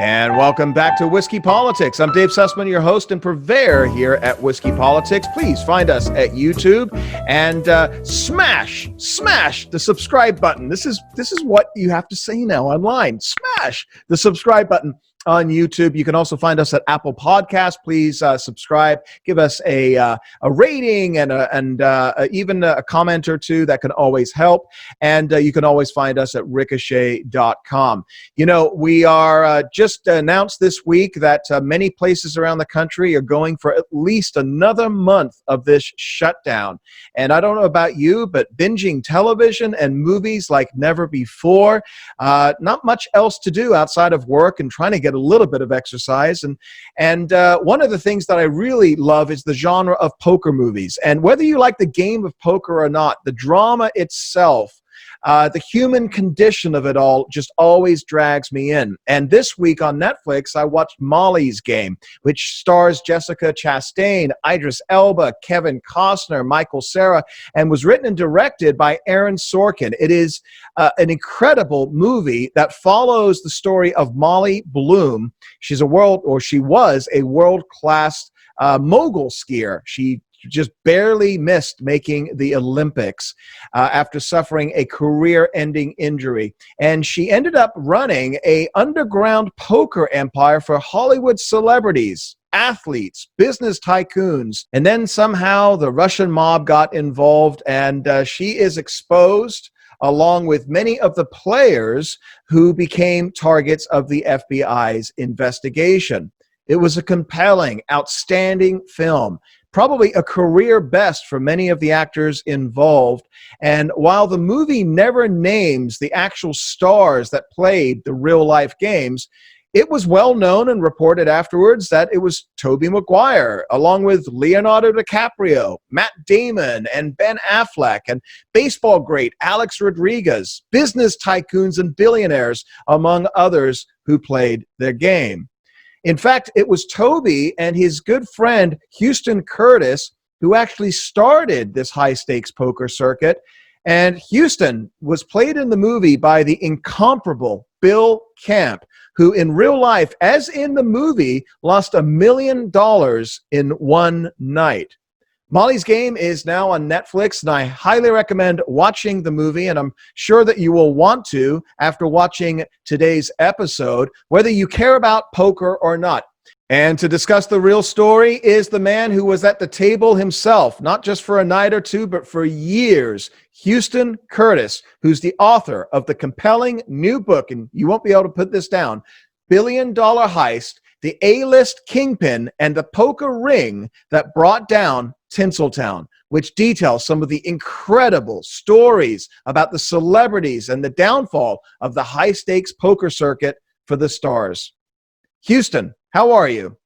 And welcome back to Whiskey Politics. I'm Dave Sussman, your host and purveyor here at Whiskey Politics. Please find us at YouTube and smash the subscribe button. This is what you have to say now online. Smash the subscribe button on YouTube. You can also find us at Apple Podcasts. Please subscribe. Give us a rating and even a comment or two. That can always help. And you can always find us at ricochet.com. You know, we are just announced this week that many places around the country are going for at least another month of this shutdown. And I don't know about you, but binging television and movies like never before. Not much else to do outside of work and trying to get a little bit of exercise. And one of the things that I really love is the genre of poker movies. And whether you like the game of poker or not, the drama itself, the human condition of it all just always drags me in. And this week on Netflix, I watched Molly's Game, which stars Jessica Chastain, Idris Elba, Kevin Costner, Michael Cera, and was written and directed by Aaron Sorkin. It is an incredible movie that follows the story of Molly Bloom. She was a world-class mogul skier. She just barely missed making the Olympics after suffering a career-ending injury. And she ended up running an underground poker empire for Hollywood celebrities, athletes, business tycoons. And then somehow the Russian mob got involved, and she is exposed along with many of the players who became targets of the FBI's investigation. It was a compelling, outstanding film. Probably a career best for many of the actors involved. And while the movie never names the actual stars that played the real-life games, it was well known and reported afterwards that it was Tobey Maguire, along with Leonardo DiCaprio, Matt Damon, and Ben Affleck, and baseball great Alex Rodriguez, business tycoons and billionaires, among others who played their game. In fact, it was Tobey and his good friend Houston Curtis who actually started this high-stakes poker circuit. And Houston was played in the movie by the incomparable Bill Camp, who in real life, as in the movie, lost $1 million in one night. Molly's Game is now on Netflix, and I highly recommend watching the movie, and I'm sure that you will want to after watching today's episode, whether you care about poker or not. And to discuss the real story is the man who was at the table himself, not just for a night or two, but for years, Houston Curtis, who's the author of the compelling new book, and you won't be able to put this down, $1 Billion Heist, the A-list Kingpin, and the poker ring that brought down Tinseltown, which details some of the incredible stories about the celebrities and the downfall of the high-stakes poker circuit for the stars. Houston, how are you?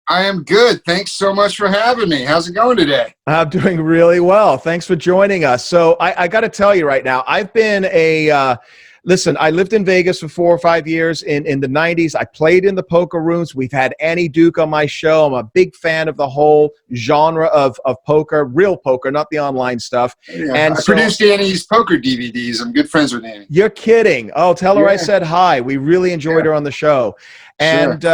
I am good. Thanks so much for having me. How's it going today? I'm doing really well. Thanks for joining us. So I got to tell you right now, I've been listen, I lived in Vegas for 4 or 5 years in the 90s. I played in the poker rooms. We've had Annie Duke on my show. I'm a big fan of the whole genre of poker, real poker, not the online stuff. Yeah, and I produced Annie's poker DVDs. I'm good friends with Annie. You're kidding. Oh, tell her I said hi. We really enjoyed her on the show. And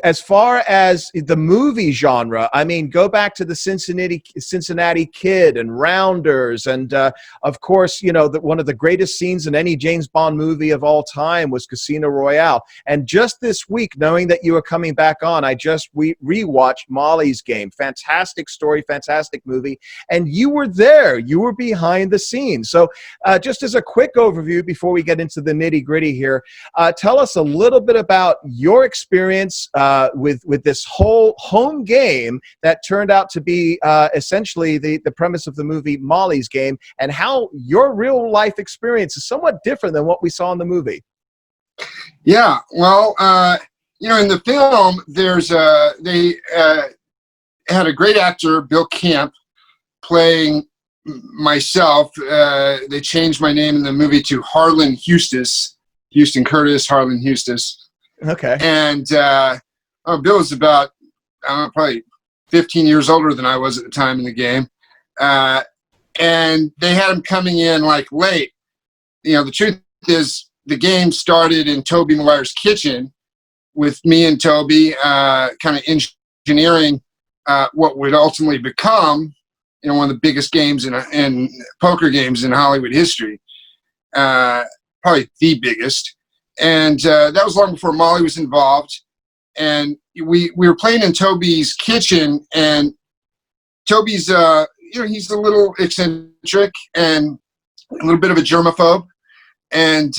as far as the movie genre, I mean, go back to the Cincinnati Kid and Rounders. And, of course, you know, one of the greatest scenes in any James Bond movie of all time was Casino Royale. And just this week, knowing that you were coming back on, I just rewatched Molly's Game. Fantastic story, fantastic movie. And you were there. You were behind the scenes. So just as a quick overview before we get into the nitty-gritty here, tell us a little bit about your experience with this whole home game that turned out to be essentially the premise of the movie Molly's Game, and how your real life experience is somewhat different than what we saw in the movie. Yeah, well, you know, in the film, they had a great actor, Bill Camp, playing myself. They changed my name in the movie to Harlan Hustis, Houston Curtis, Harlan Hustis. Okay. And Bill was about probably 15 years older than I was at the time in the game. And they had him coming in like late. You know, the truth is the game started in Tobey Maguire's kitchen, with me and Tobey, kind of engineering what would ultimately become, one of the biggest games in poker games in Hollywood history, probably the biggest. And that was long before Molly was involved. And we were playing in Tobey's kitchen, and Tobey's, he's a little eccentric and a little bit of a germaphobe. And,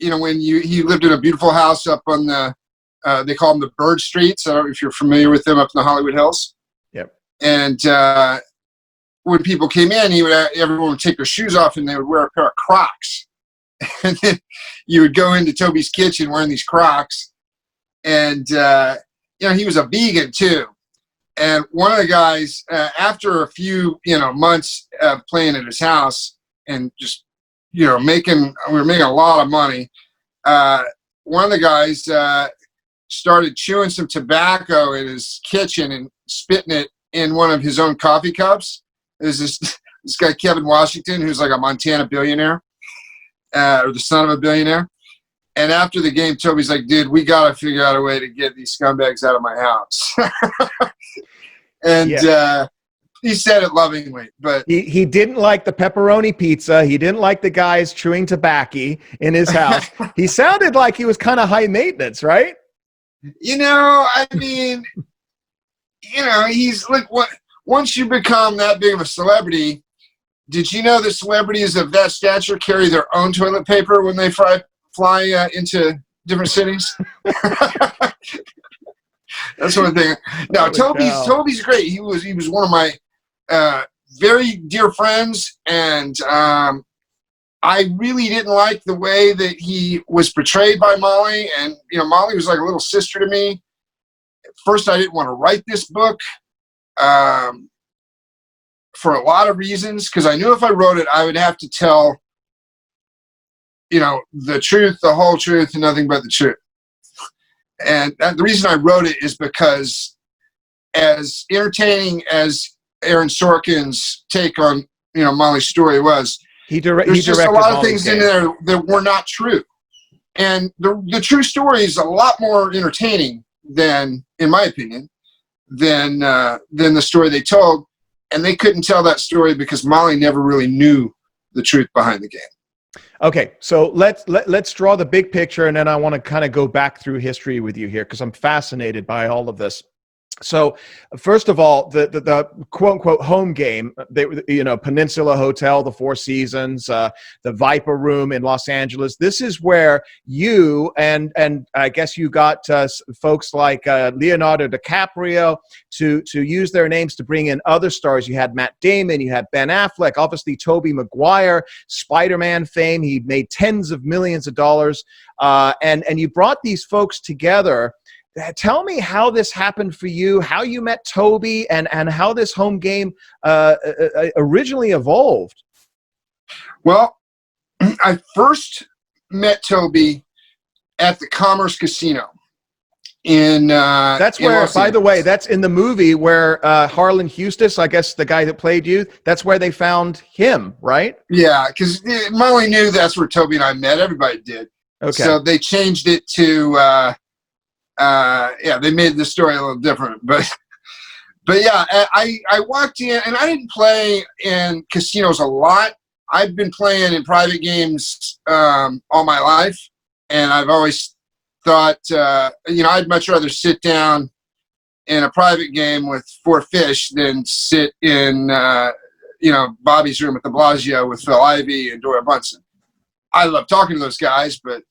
when he lived in a beautiful house up on they call them the Bird Streets. I don't know if you're familiar with them up in the Hollywood Hills. Yep. And when people came in, everyone would take their shoes off and they would wear a pair of Crocs. And then you would go into Tobey's kitchen wearing these Crocs. And, he was a vegan too. And one of the guys, after a few, months of playing at his house and just, we were making a lot of money. One of the guys started chewing some tobacco in his kitchen and spitting it in one of his own coffee cups. There's this guy, Kevin Washington, who's like a Montana billionaire, or the son of a billionaire. And after the game, Tobey's like, dude, we got to figure out a way to get these scumbags out of my house. And he said it lovingly, but he didn't like the pepperoni pizza. He didn't like the guys chewing tobacco in his house. He sounded like he was kind of high maintenance, right? I mean, he's like, once you become that big of a celebrity, did you know that celebrities of that stature carry their own toilet paper when they fly into different cities? That's one thing. No, Tobey's great. He was one of my very dear friends, and I really didn't like the way that he was portrayed by Molly. And Molly was like a little sister to me. At first, I didn't want to write this book for a lot of reasons, because I knew if I wrote it, I would have to tell the truth, the whole truth, and nothing but the truth. And the reason I wrote it is because, as entertaining as Aaron Sorkin's take on Molly's story was, there's just a lot of things in there that were not true. And the true story is a lot more entertaining than, in my opinion, than the story they told. And they couldn't tell that story because Molly never really knew the truth behind the game. Okay, so let's draw the big picture, and then I want to kind of go back through history with you here because I'm fascinated by all of this. So, first of all, the quote unquote home game, Peninsula Hotel, the Four Seasons, the Viper Room in Los Angeles. This is where you and I guess you got folks like Leonardo DiCaprio to use their names to bring in other stars. You had Matt Damon, you had Ben Affleck, obviously Tobey Maguire, Spider-Man fame. He made tens of millions of dollars, and you brought these folks together. Tell me how this happened for you, how you met Tobey, and how this home game originally evolved. Well, I first met Tobey at the Commerce Casino that's where, by the way, that's in the movie where Harlan Hustis, I guess the guy that played you, that's where they found him, right? Yeah, because Molly knew that's where Tobey and I met. Everybody did. Okay. So they changed it to they made the story a little different, but yeah, I walked in, and I didn't play in casinos a lot. I've been playing in private games all my life, and I've always thought, I'd much rather sit down in a private game with four fish than sit in, Bobby's room at the Bellagio with Phil Ivey and Dora Bunsen. I love talking to those guys, but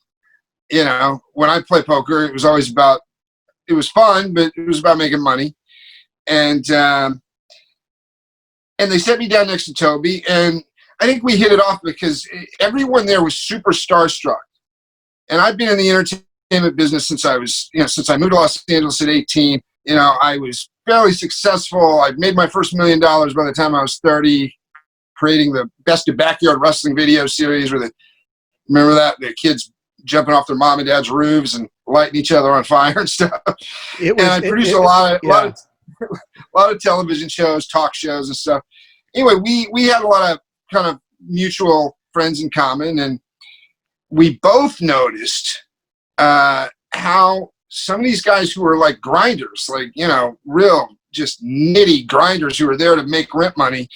when I play poker, it was always it was fun, but it was about making money. And they set me down next to Tobey, and I think we hit it off because everyone there was super starstruck. And I've been in the entertainment business since I moved to Los Angeles at 18. I was fairly successful. I'd made my first $1 million by the time I was 30, creating the Best of Backyard Wrestling video series remember that? The kids jumping off their mom and dad's roofs and lighting each other on fire and stuff. I produced a lot of television shows, talk shows and stuff. Anyway, we had a lot of kind of mutual friends in common, and we both noticed how some of these guys who were like grinders, like, you know, real just nitty grinders who were there to make rent money,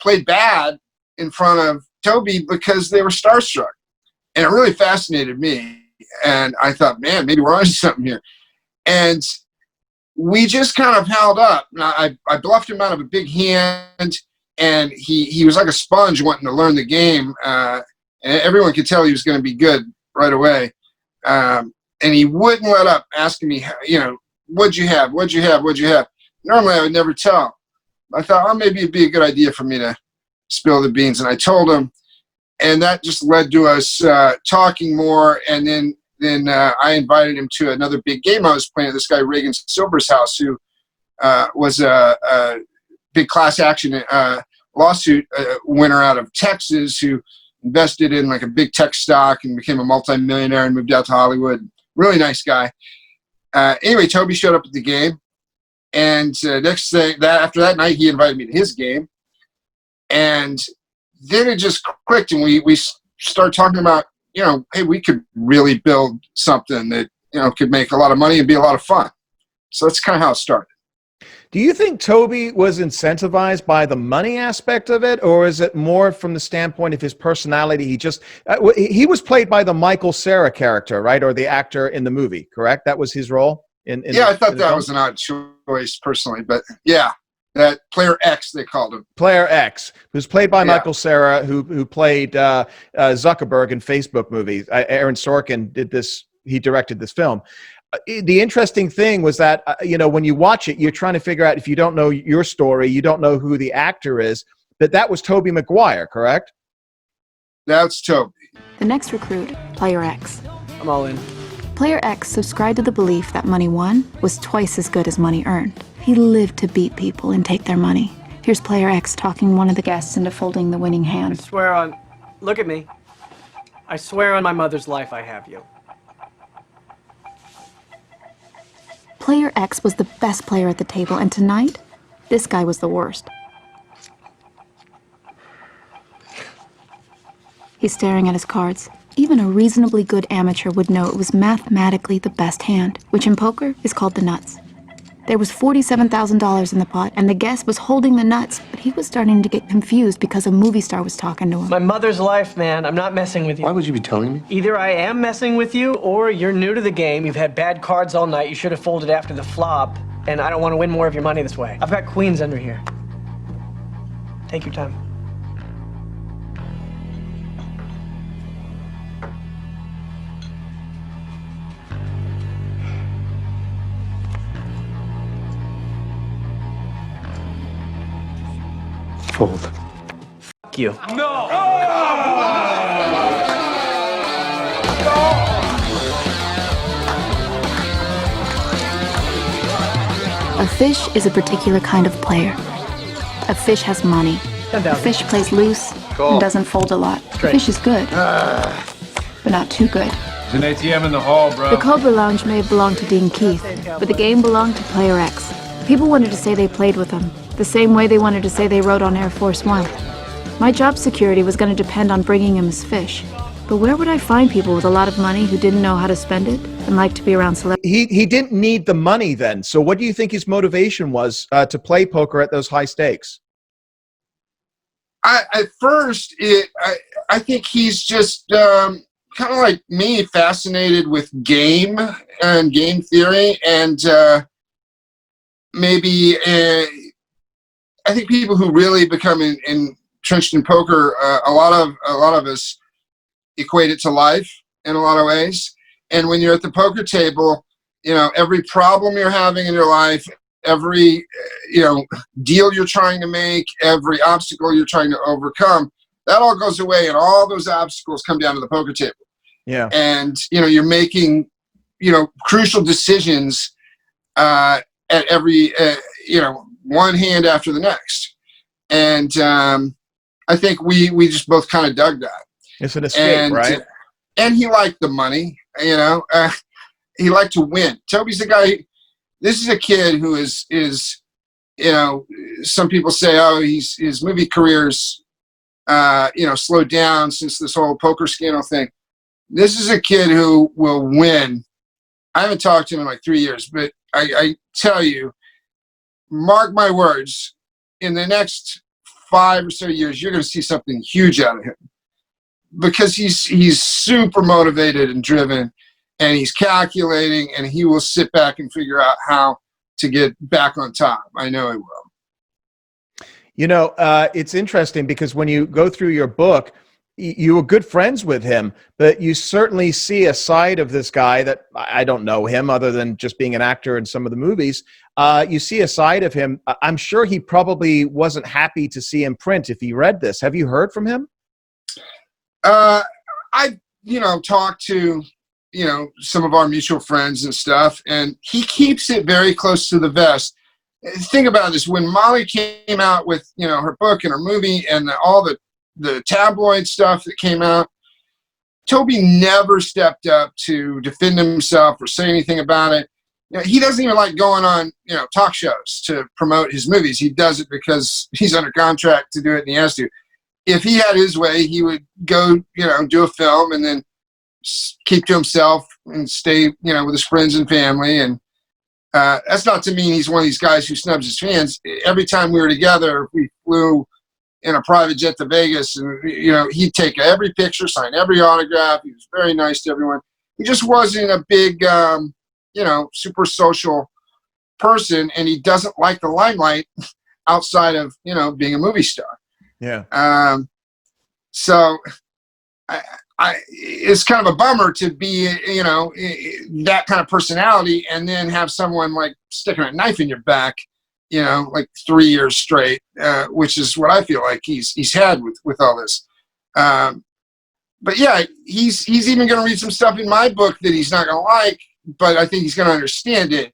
played bad in front of Tobey because they were starstruck. And it really fascinated me. And I thought, man, maybe we're on to something here. And we just kind of held up. I bluffed him out of a big hand, and he was like a sponge wanting to learn the game. And everyone could tell he was going to be good right away. And he wouldn't let up, asking me, you know, what'd you have? What'd you have? What'd you have? Normally, I would never tell. I thought, oh, maybe it'd be a good idea for me to spill the beans. And I told him, and that just led to us talking more. And then I invited him to another big game I was playing at this guy Reagan Silver's house, who was a big class action lawsuit winner out of Texas, who invested in like a big tech stock and became a multimillionaire and moved out to Hollywood. Really nice guy. Anyway, Tobey showed up at the game, and next thing after that night, he invited me to his game, and then it just clicked, and we started talking about, you know, hey, we could really build something that, you know, could make a lot of money and be a lot of fun. So that's kind of how it started. Do you think Tobey was incentivized by the money aspect of it, or is it more from the standpoint of his personality? He just he was played by the Michael Cera character, right, or the actor in the movie, correct? That was his role. I thought that was an odd choice personally, but yeah, that Player X they called him. Player X, who's played by Michael Cera, who played Zuckerberg in Facebook movies. Aaron Sorkin did this. He directed this film. The interesting thing was that, you know, when you watch it, you're trying to figure out, if you don't know your story, you don't know who the actor is, but that was Tobey Maguire, correct? That's Tobey. The next recruit, Player X. I'm all in. Player X subscribed to the belief that money won was twice as good as money earned. He lived to beat people and take their money. Here's Player X talking one of the guests into folding the winning I hand. swear on... Look at me. I swear on my mother's life I have you. Player X was the best player at the table, and tonight, this guy was the worst. He's staring at his cards. Even a reasonably good amateur would know it was mathematically the best hand, which in poker is called the nuts. There was $47,000 in the pot, and the guest was holding the nuts, but he was starting to get confused because a movie star was talking to him. My mother's life, man. I'm not messing with you. Why would you be telling me? Either I am messing with you, or you're new to the game, you've had bad cards all night, you should have folded after the flop, and I don't want to win more of your money this way. I've got queens under here. Take your time. Fold. Fuck you. A fish is a particular kind of player. A fish has money. A fish plays loose and doesn't fold a lot. A fish is good, but not too good. There's an ATM in the hall, bro. The Cobra Lounge may have belonged to Dean Keith, but the game belonged to Player X. People wanted to say they played with him, the same way they wanted to say they rode on Air Force One. My job security was going to depend on bringing him his fish. But where would I find people with a lot of money who didn't know how to spend it and liked to be around celebrities? He didn't need the money then. So what do you think his motivation was to play poker at those high stakes? At first, I think he's just kind of like me, fascinated with game and game theory, and maybe I think people who really become entrenched in poker, a lot of us equate it to life in a lot of ways. And when you're at the poker table, you know, every problem you're having in your life, every deal you're trying to make, every obstacle you're trying to overcome, that all goes away, and all those obstacles come down to the poker table. Yeah. And you're making crucial decisions at every one hand after the next. And I think we just both kind of dug that. It's an escape, right? And he liked the money. He liked to win. Tobey's the guy. This is a kid who is some people say, oh, his movie career's slowed down since this whole poker scandal thing. This is a kid who will win I haven't talked to him in like 3 years, but I tell you, mark my words, in the next 5 or so years, you're going to see something huge out of him, because he's super motivated and driven, and he's calculating, and he will sit back and figure out how to get back on top. I know he will. You know, it's interesting because when you go through your book, you were good friends with him, but you certainly see a side of this guy that I don't know him other than just being an actor in some of the movies. You see a side of him. I'm sure he probably wasn't happy to see in print if he read this. Have you heard from him? I talked to, some of our mutual friends and stuff, and he keeps it very close to the vest. Think about this. When Molly came out with, her book and her movie and all the tabloid stuff that came out, Tobey never stepped up to defend himself or say anything about it. He doesn't even like going on, talk shows to promote his movies. He does it because he's under contract to do it and he has to. If he had his way, he would go, do a film and then keep to himself and stay, with his friends and family. And that's not to mean he's one of these guys who snubs his fans. Every time we were together, we flew in a private jet to Vegas, and he'd take every picture, sign every autograph. He was very nice to everyone. He just wasn't a big, super social person, and he doesn't like the limelight outside of being a movie star. Yeah. So it's kind of a bummer to be, that kind of personality, and then have someone like sticking a knife in your back, like 3 years straight, which is what I feel like he's had with all this. But yeah, he's even going to read some stuff in my book that he's not going to like, but I think he's going to understand it,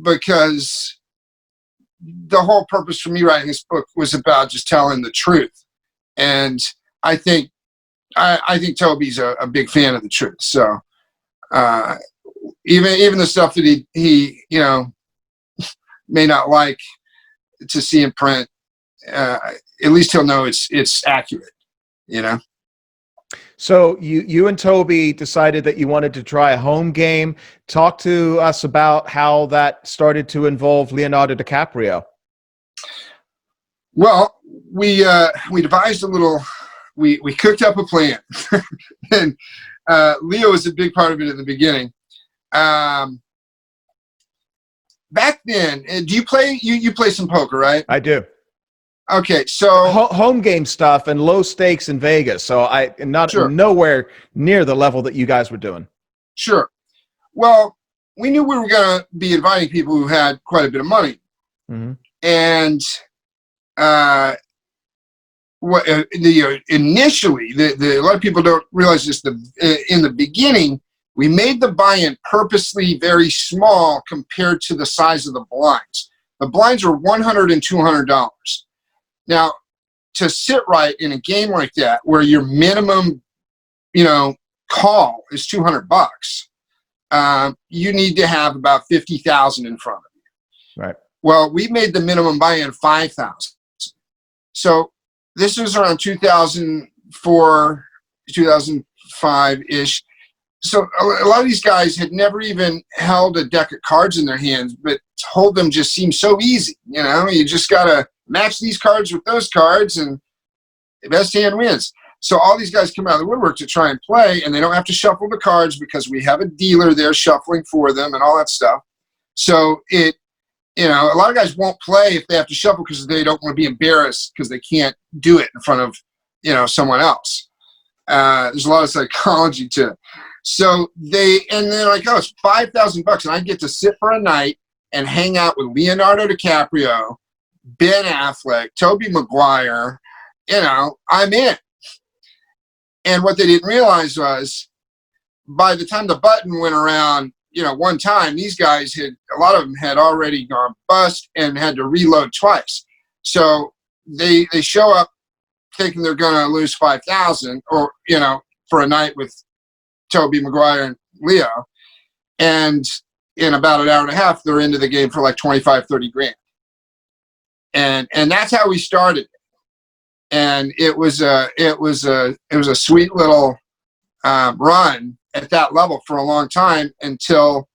because the whole purpose for me writing this book was about just telling the truth. And I think Tobey's a big fan of the truth. So even the stuff that he may not like to see in print, at least he'll know it's accurate, So you and Tobey decided that you wanted to try a home game. Talk to us about how that started to involve Leonardo DiCaprio. Well, we devised a little. We cooked up a plan, and Leo was a big part of it in the beginning. Back then, do you play? You play some poker, right? I do. Okay, so home game stuff and low stakes in Vegas. So nowhere near the level that you guys were doing. Sure. Well, we knew we were going to be inviting people who had quite a bit of money, and initially, a lot of people don't realize this. In the beginning, we made the buy-in purposely very small compared to the size of the blinds. The blinds were $100 and $200. Now, to sit right in a game like that, where your minimum, call is $200, you need to have about 50,000 in front of you. Right. Well, we made the minimum buy-in 5,000. So this was around 2004, 2005-ish. So a lot of these guys had never even held a deck of cards in their hands, but hold them just seemed so easy. You just got to match these cards with those cards, and the best hand wins. So all these guys come out of the woodwork to try and play, and they don't have to shuffle the cards because we have a dealer there shuffling for them and all that stuff. So a lot of guys won't play if they have to shuffle because they don't want to be embarrassed because they can't do it in front of, someone else. There's a lot of psychology to it. So they're like, oh, it's $5,000 and I get to sit for a night and hang out with Leonardo DiCaprio, Ben Affleck, Tobey Maguire, I'm in. And what they didn't realize was by the time the button went around, one time, these guys a lot of them had already gone bust and had to reload twice. So they show up thinking they're going to lose 5,000 or, for a night with Tobey Maguire and Leo. And in about an hour and a half, they're into the game for like 25, 30 grand. And that's how we started. And it was a sweet little run. at that level for a long time until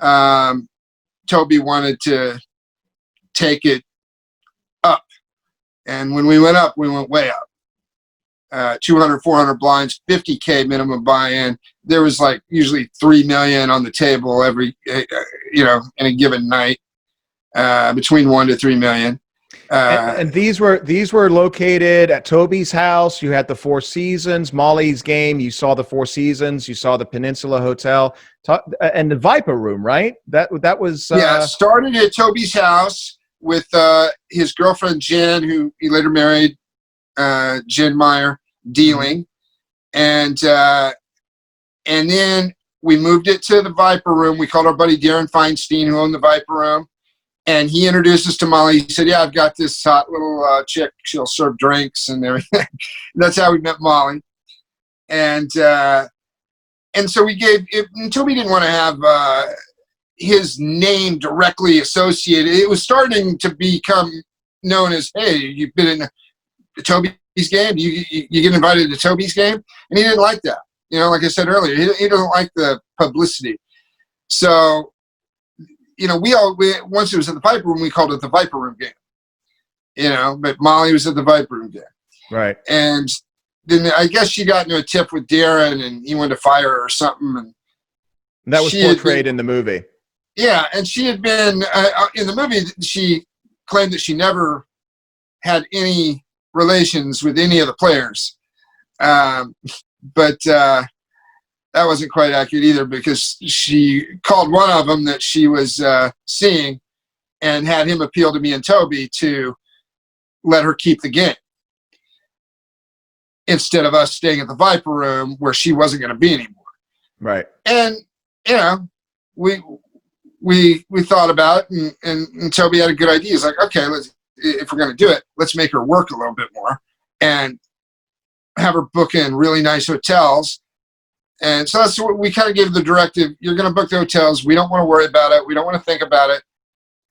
Tobey wanted to take it up. And when we went up, we went way up. 200, 400 blinds, 50K minimum buy-in. There was like usually 3 million on the table every, in a given night, between 1 to 3 million. And these were located at Tobey's house. You had the Four Seasons, Molly's game. You saw the Four Seasons. You saw the Peninsula Hotel, and the Viper Room, right? That was started at Tobey's house with his girlfriend Jen, who he later married, Jen Meyer, dealing, and then we moved it to the Viper Room. We called our buddy Darren Feinstein, who owned the Viper Room. And he introduced us to Molly. He said, "Yeah, I've got this hot little chick. She'll serve drinks and everything." That's how we met Molly. And so we gave it. Tobey didn't want to have his name directly associated. It was starting to become known as, "Hey, you've been in Tobey's game. You get invited to Tobey's game," and he didn't like that. Like I said earlier, he doesn't like the publicity. So. Once it was at the Viper Room, we called it the Viper Room game. But Molly was at the Viper Room game. Right. And then I guess she got into a tiff with Darren, and he wanted to fire her or something. And that was portrayed in the movie. Yeah, and she had been in the movie. She claimed that she never had any relations with any of the players, but. That wasn't quite accurate either, because she called one of them that she was seeing and had him appeal to me and Tobey to let her keep the game instead of us staying at the Viper Room where she wasn't going to be anymore. Right. And, we thought about it, and Tobey had a good idea. He's like, okay, if we're going to do it, let's make her work a little bit more and have her book in really nice hotels. And so that's what we kind of gave the directive. You're going to book the hotels. We don't want to worry about it. We don't want to think about it.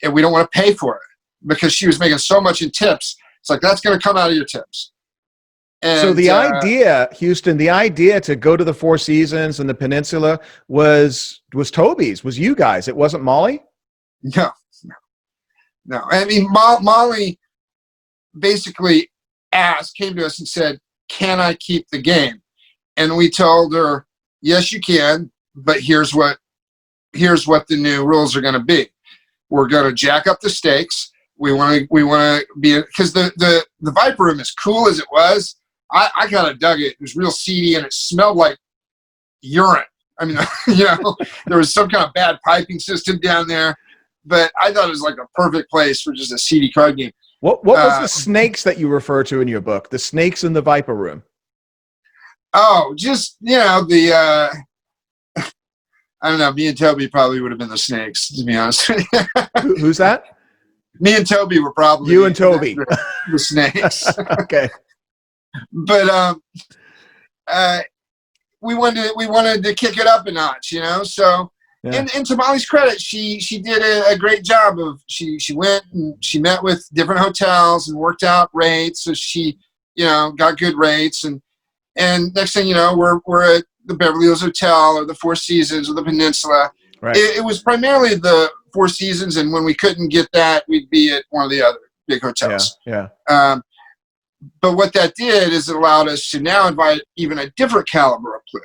And we don't want to pay for it, because she was making so much in tips. It's like, that's going to come out of your tips. And, so the idea, Houston, to go to the Four Seasons and the Peninsula was Tobey's, was you guys. It wasn't Molly? No. I mean, Molly basically came to us and said, "Can I keep the game?" And we told her, "Yes, you can, but here's what the new rules are going to be. We're going to jack up the stakes. We want to be, because the Viper Room, as cool as it was, I kind of dug it. It was real seedy and it smelled like urine. I mean, there was some kind of bad piping system down there, but I thought it was like a perfect place for just a seedy card game." What was the snakes that you refer to in your book? The snakes in the Viper Room. Oh, just, I don't know. Me and Tobey probably would have been the snakes, to be honest. Who's that? Me and Tobey were probably you and Tobey, the snakes. Okay, but we wanted to kick it up a notch, So, yeah. And to Molly's credit, she did a great job of she went and she met with different hotels and worked out rates, so she got good rates, and next thing you know, we're at the Beverly Hills Hotel or the Four Seasons or the Peninsula. Right. It was primarily the Four Seasons, and when we couldn't get that, we'd be at one of the other big hotels. Yeah. But what that did is it allowed us to now invite even a different caliber of player.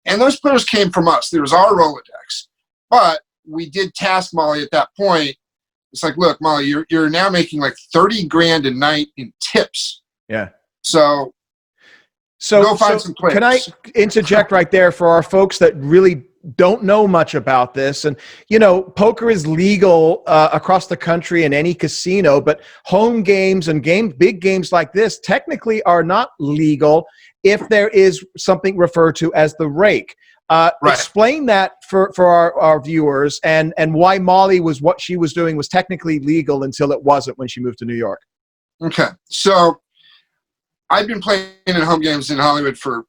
And those players came from us. There was our Rolodex. But we did task Molly at that point. It's like, look, Molly, you're now making like $30,000 a night in tips. Yeah. So go find some players. Can I interject right there for our folks that really don't know much about this? And, poker is legal across the country in any casino, but home games and big games like this technically are not legal if there is something referred to as the rake. Right. Explain that for our viewers and why Molly was what she was doing was technically legal until it wasn't when she moved to New York. Okay. So I've been playing in home games in Hollywood for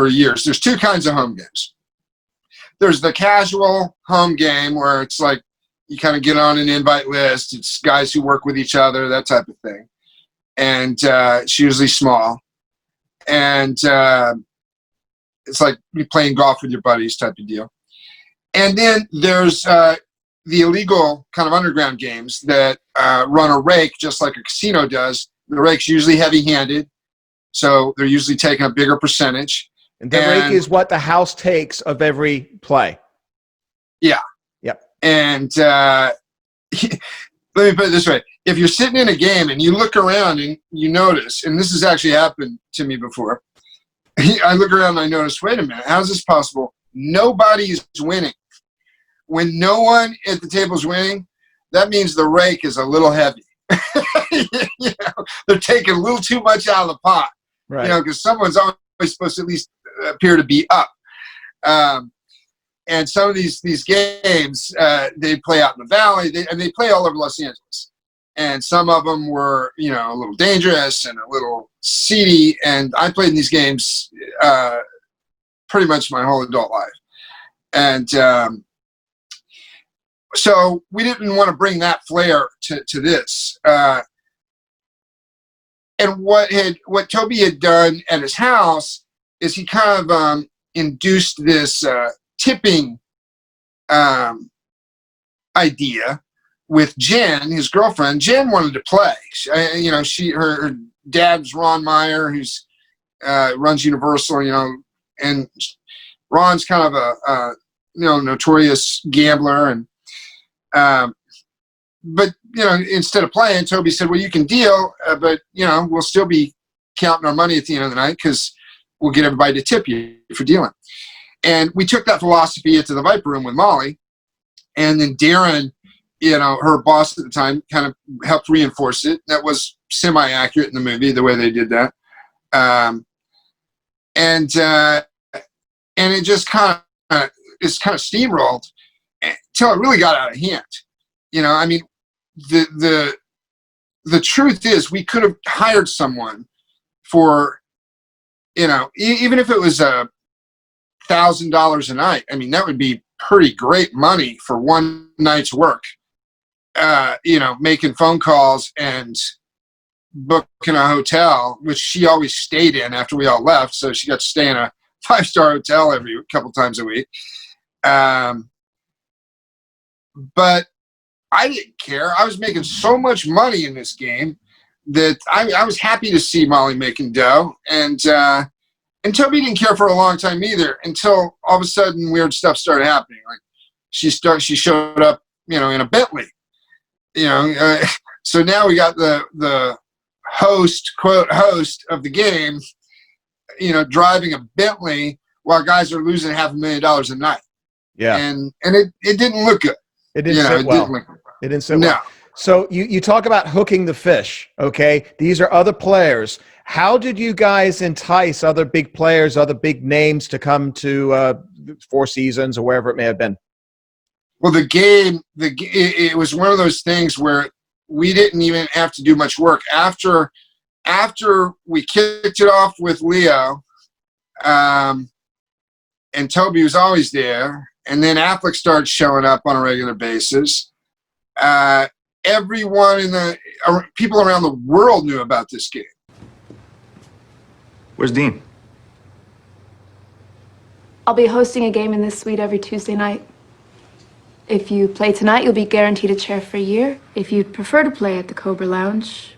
years. There's two kinds of home games. There's the casual home game where it's like you kind of get on an invite list. It's guys who work with each other, that type of thing. And it's usually small. And it's like you playing golf with your buddies type of deal. And then there's the illegal kind of underground games that run a rake just like a casino does. The rake's usually heavy-handed, so they're usually taking a bigger percentage. And the rake is what the house takes of every play. Yeah. Yep. And let me put it this way. If you're sitting in a game and you look around and you notice, and this has actually happened to me before, I look around and I notice, wait a minute, how's this possible? Nobody's winning. When no one at the table is winning, that means the rake is a little heavy. They're taking a little too much out of the pot, right? Because someone's always supposed to at least appear to be up. And some of these games, they play out in the valley, and they play all over Los Angeles. And some of them were, a little dangerous and a little seedy. And I played in these games pretty much my whole adult life. And so we didn't want to bring that flair to this. And what Tobey had done at his house is he kind of induced this tipping idea with Jen, his girlfriend. Jen wanted to play. Her dad's Ron Meyer, who's runs Universal, and Ron's kind of a notorious gambler, and but instead of playing, Tobey said, well, you can deal, but we'll still be counting our money at the end of the night because we'll get everybody to tip you for dealing. And we took that philosophy into the Viper Room with Molly, and then Darren, her boss at the time, kind of helped reinforce it. That was semi-accurate in the movie, the way they did that. And it just kind of steamrolled until it really got out of hand. The truth is we could have hired someone for, even if it was $1,000 a night. I mean, that would be pretty great money for one night's work. Making phone calls and booking a hotel, which she always stayed in after we all left. So she got to stay in a 5-star hotel every couple times a week. But I didn't care. I was making so much money in this game that I was happy to see Molly making dough. And Tobey didn't care for a long time either, until all of a sudden weird stuff started happening. Like she showed up, in a Bentley. So now we got the quote host of the game, driving a Bentley while guys are losing $500,000 a night. Yeah. And it didn't look good. It didn't sit well. It didn't sit well. So you talk about hooking the fish, okay? These are other players. How did you guys entice other big players, other big names to come to Four Seasons or wherever it may have been? Well, the game, it was one of those things where we didn't even have to do much work. After we kicked it off with Leo, and Tobey was always there, and then Affleck started showing up on a regular basis. Everyone people around the world knew about this game. Where's Dean? I'll be hosting a game in this suite every Tuesday night. If you play tonight, you'll be guaranteed a chair for a year. If you'd prefer to play at the Cobra Lounge,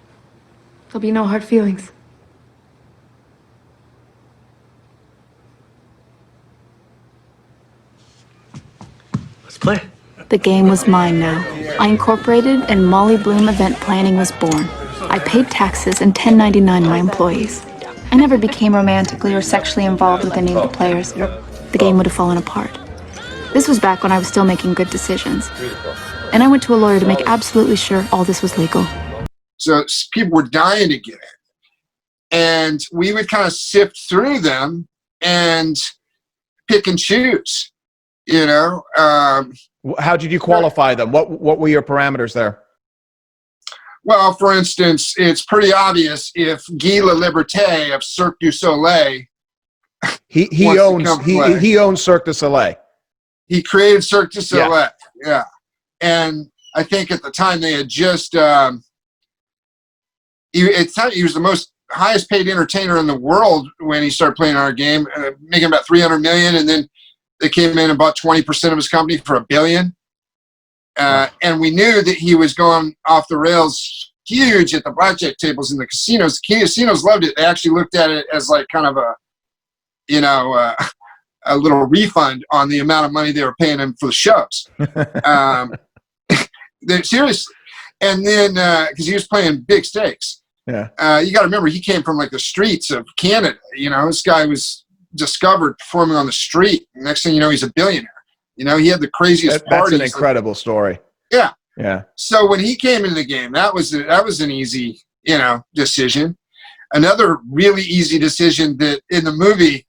there'll be no hard feelings. Let's play. The game was mine now. I incorporated, and Molly Bloom Event Planning was born. I paid taxes and 1099 my employees. I never became romantically or sexually involved with any of the players. The game would have fallen apart. This was back when I was still making good decisions. And I went to a lawyer to make absolutely sure all this was legal. So people were dying to get it. And we would kind of sift through them and pick and choose, How did you qualify them? What were your parameters there? Well, for instance, it's pretty obvious if Guy Laliberté of Cirque du Soleil he owns Cirque du Soleil. He created Cirque du Soleil, yeah. And I think at the time they had just he was the most highest paid entertainer in the world when he started playing our game, making about $300 million, and then they came in and bought 20% of his company for $1 billion. And we knew that he was going off the rails huge at the blackjack tables in the casinos. The casinos loved it. They actually looked at it as like kind of a little refund on the amount of money they were paying him for the shows. Seriously. And then, because he was playing big stakes. Yeah. You got to remember, he came from like the streets of Canada. This guy was discovered performing on the street. Next thing you know, he's a billionaire. He had the craziest parties. That's an incredible story. Yeah. Yeah. So when he came into the game, that was an easy, decision. Another really easy decision that in the movie,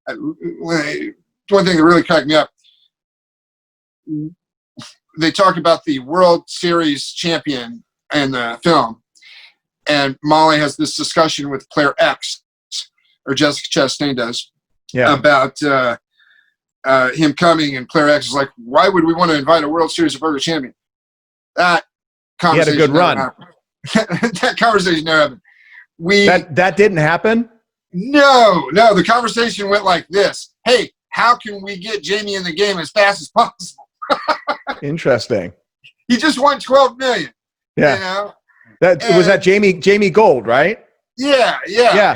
one thing that really cracked me up, they talk about the World Series champion in the film, and Molly has this discussion with Player X, or Jessica Chastain does, about him coming, and Player X is like, why would we want to invite a World Series of Poker champion? That conversation he had a good run. That conversation never happened. That didn't happen? No. The conversation went like this. Hey, how can we get Jamie in the game as fast as possible? Interesting. He just won $12 million. Yeah. Was that Jamie Gold, right? Yeah.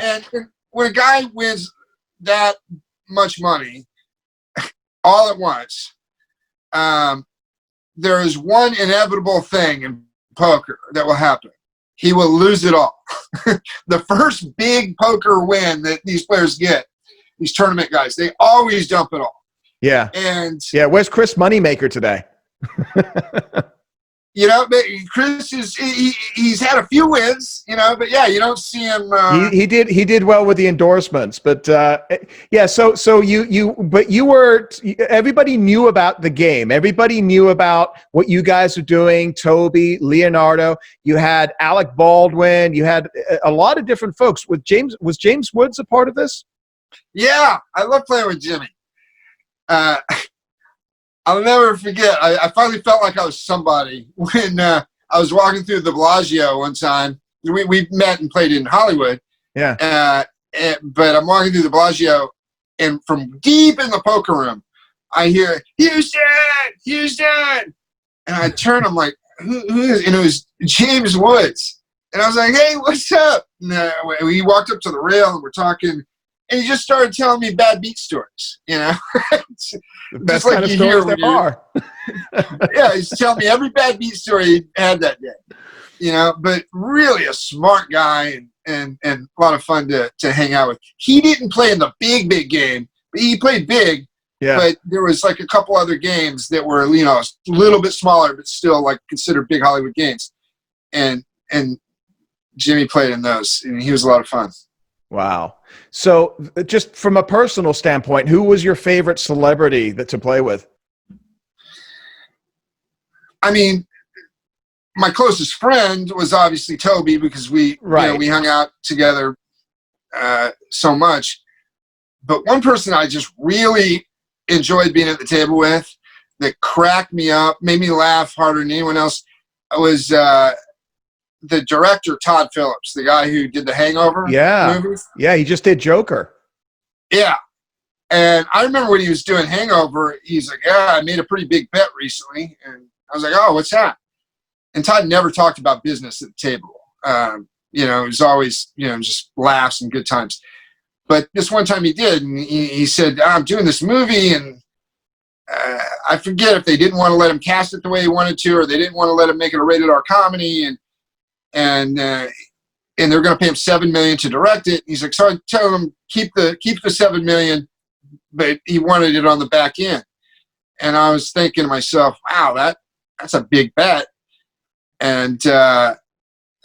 And when a guy wins that much money all at once, there is one inevitable thing in poker that will happen. He will lose it all. The first big poker win that these players get, these tournament guys, they always dump it all. Yeah. And where's Chris Moneymaker today? Chris he's had a few wins, but you don't see him. He did well with the endorsements, but everybody knew about the game. Everybody knew about what you guys were doing. Tobey, Leonardo, you had Alec Baldwin, you had a lot of different folks. Was James Woods a part of this? Yeah, I love playing with Jimmy. I'll never forget. I finally felt like I was somebody when I was walking through the Bellagio one time. We met and played in Hollywood. Yeah. But I'm walking through the Bellagio, and from deep in the poker room, I hear, Houston! And I turn, I'm like, who is? And it was James Woods. And I was like, hey, what's up? And we walked up to the rail, and we're talking. And he just started telling me bad beat stories, The best like kind of stories there are. Yeah, he's telling me every bad beat story he had that day, but really a smart guy and a lot of fun to hang out with. He didn't play in the big game, but he played big. Yeah. But there was like a couple other games that were, a little bit smaller, but still like considered big Hollywood games. And Jimmy played in those, and he was a lot of fun. Wow. So just from a personal standpoint, who was your favorite celebrity to play with? I mean, my closest friend was obviously Tobey, because we hung out together so much. But one person I just really enjoyed being at the table with, that cracked me up, made me laugh harder than anyone else, was the director, Todd Phillips, the guy who did the Hangover movies. Yeah, he just did Joker. Yeah. And I remember when he was doing Hangover, he's like, I made a pretty big bet recently. And I was like, oh, what's that? And Todd never talked about business at the table. It was always, just laughs and good times. But this one time he did, and he said, I'm doing this movie, and I forget if they didn't want to let him cast it the way he wanted to, or they didn't want to let him make it a rated R comedy. And they're going to pay him $7 million to direct it. He's like, so I tell him keep the $7 million, but he wanted it on the back end. And I was thinking to myself, wow, that's a big bet. And so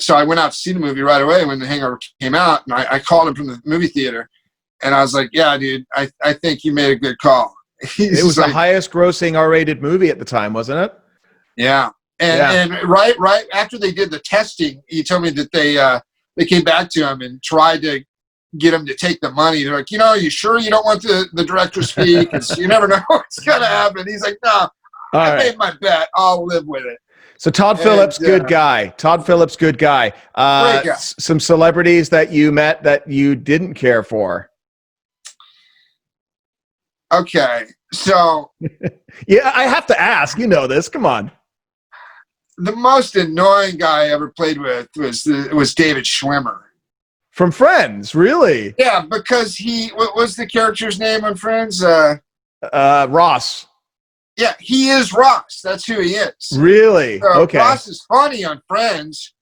I went out to see the movie right away when The Hangover came out, and I called him from the movie theater, and I was like, yeah, dude, I think you made a good call. It was the highest grossing R-rated movie at the time, wasn't it? Yeah. And right after they did the testing, he told me that they came back to him and tried to get him to take the money. They're like, are you sure you don't want the director's fee? Because you never know what's going to happen. He's like, no, All right. made my bet. I'll live with it. So Todd Phillips, good guy. Todd Phillips, good guy. Great guy. Some celebrities that you met that you didn't care for. Okay, so Yeah, I have to ask. You know this. Come on. the most annoying guy I ever played with was David Schwimmer. From Friends, really? Yeah, because what was the character's name on Friends? Ross. Yeah, he is Ross. That's who he is. Really? So Okay. Ross is funny on Friends,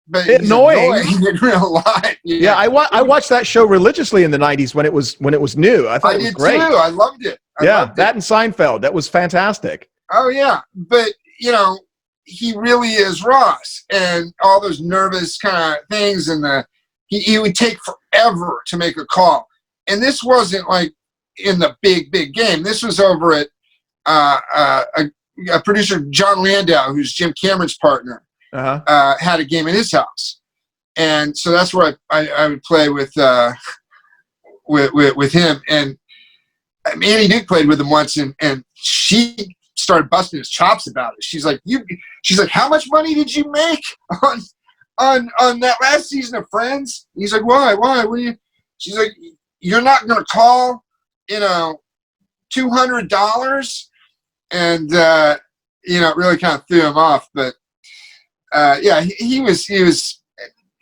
but It's he's annoying. in real life. Yeah, I watched that show religiously in the 90s when it was new. I thought it was did great. too. I loved it. I loved That it. and Seinfeld. That was fantastic. Oh yeah, but he really is Ross, and all those nervous kind of things, and he would take forever to make a call. And this wasn't like in the big game. This was over at a producer, John Landau, who's Jim Cameron's partner, had a game in his house, and so that's where I would play with him. And Annie Duke played with him once, and she started busting his chops about it. She's like, how much money did you make on that last season of Friends? He's like, why? What do you? She's like, you're not gonna call, $200, and it really kind of threw him off. But yeah, he was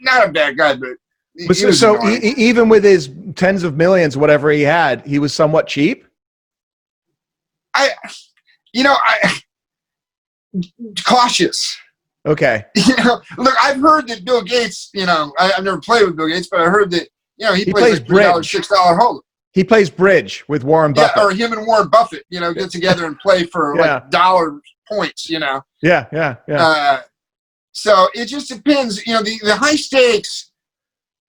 not a bad guy, but he was so annoying. even with his tens of millions, whatever he had, he was somewhat cheap. Cautious. Okay. Look, I've heard that Bill Gates, I've never played with Bill Gates, but I heard that, he plays like $3, bridge. $6 hold'em. He plays bridge with Warren Buffett. Yeah, or him and Warren Buffett, get together and play for like dollar points, Yeah. So it just depends. The high stakes,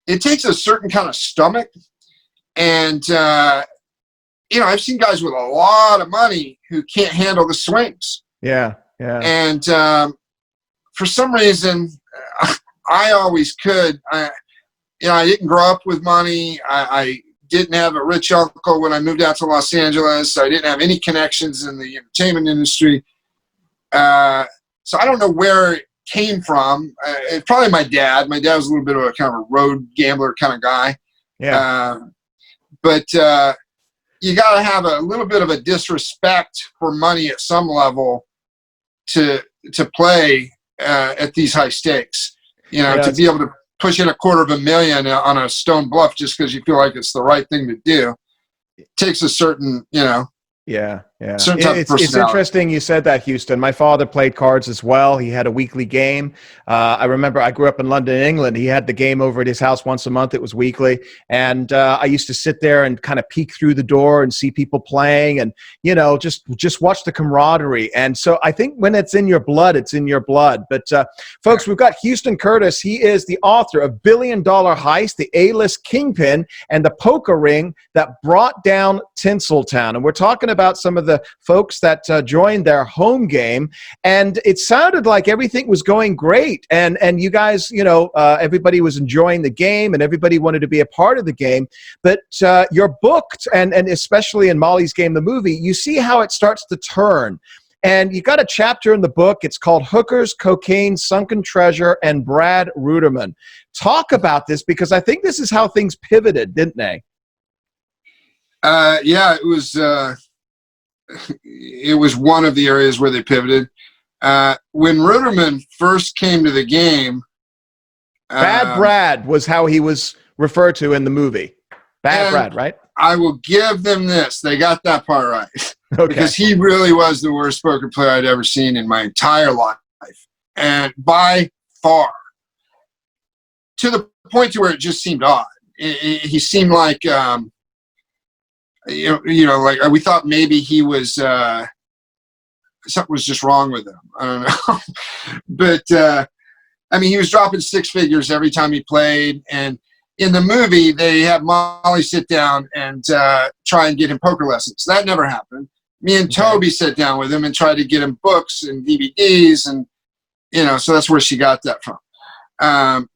it takes a certain kind of stomach. And, I've seen guys with a lot of money who can't handle the swings. Yeah. And for some reason, I always could. I didn't grow up with money. I didn't have a rich uncle when I moved out to Los Angeles. I didn't have any connections in the entertainment industry. So I don't know where it came from. It's probably my dad. My dad was a little bit of a kind of a road gambler kind of guy. Yeah. But you got to have a little bit of a disrespect for money at some level to play at these high stakes. To be able to push in $250,000 on a stone bluff just because you feel like it's the right thing to do. It takes a certain, Yeah. certain type of It's personality. interesting you said that, Houston. My father played cards as well. He had a weekly game. I remember I grew up in London, England. He had the game over at his house once a month. It was weekly. And I used to sit there and kind of peek through the door and see people playing and, just watch the camaraderie. And so I think when it's in your blood, it's in your blood. But folks, we've got Houston Curtis. He is the author of $1 Billion Heist, the A-list Kingpin, and the poker ring that brought down Tinseltown. And we're talking about some of the folks that joined their home game, and it sounded like everything was going great, and you guys, everybody was enjoying the game, and everybody wanted to be a part of the game. But your book, and especially in Molly's Game, the movie, you see how it starts to turn. And you got a chapter in the book. It's called Hookers, Cocaine, Sunken Treasure, and Brad Ruderman. Talk about this, because I think this is how things pivoted, didn't they? Yeah, it was one of the areas where they pivoted. When Ruderman first came to the game, Bad Brad was how he was referred to in the movie. Bad Brad, right? I will give them this. They got that part right. Okay. Because he really was the worst poker player I'd ever seen in my entire life. And by far. To the point to where it just seemed odd. He seemed like, like we thought maybe he was, something was just wrong with him. I don't know. But, he was dropping six figures every time he played. And in the movie, they have Molly sit down and try and get him poker lessons. That never happened. Me and Tobey sat down with him and tried to get him books and DVDs. And, so that's where she got that from.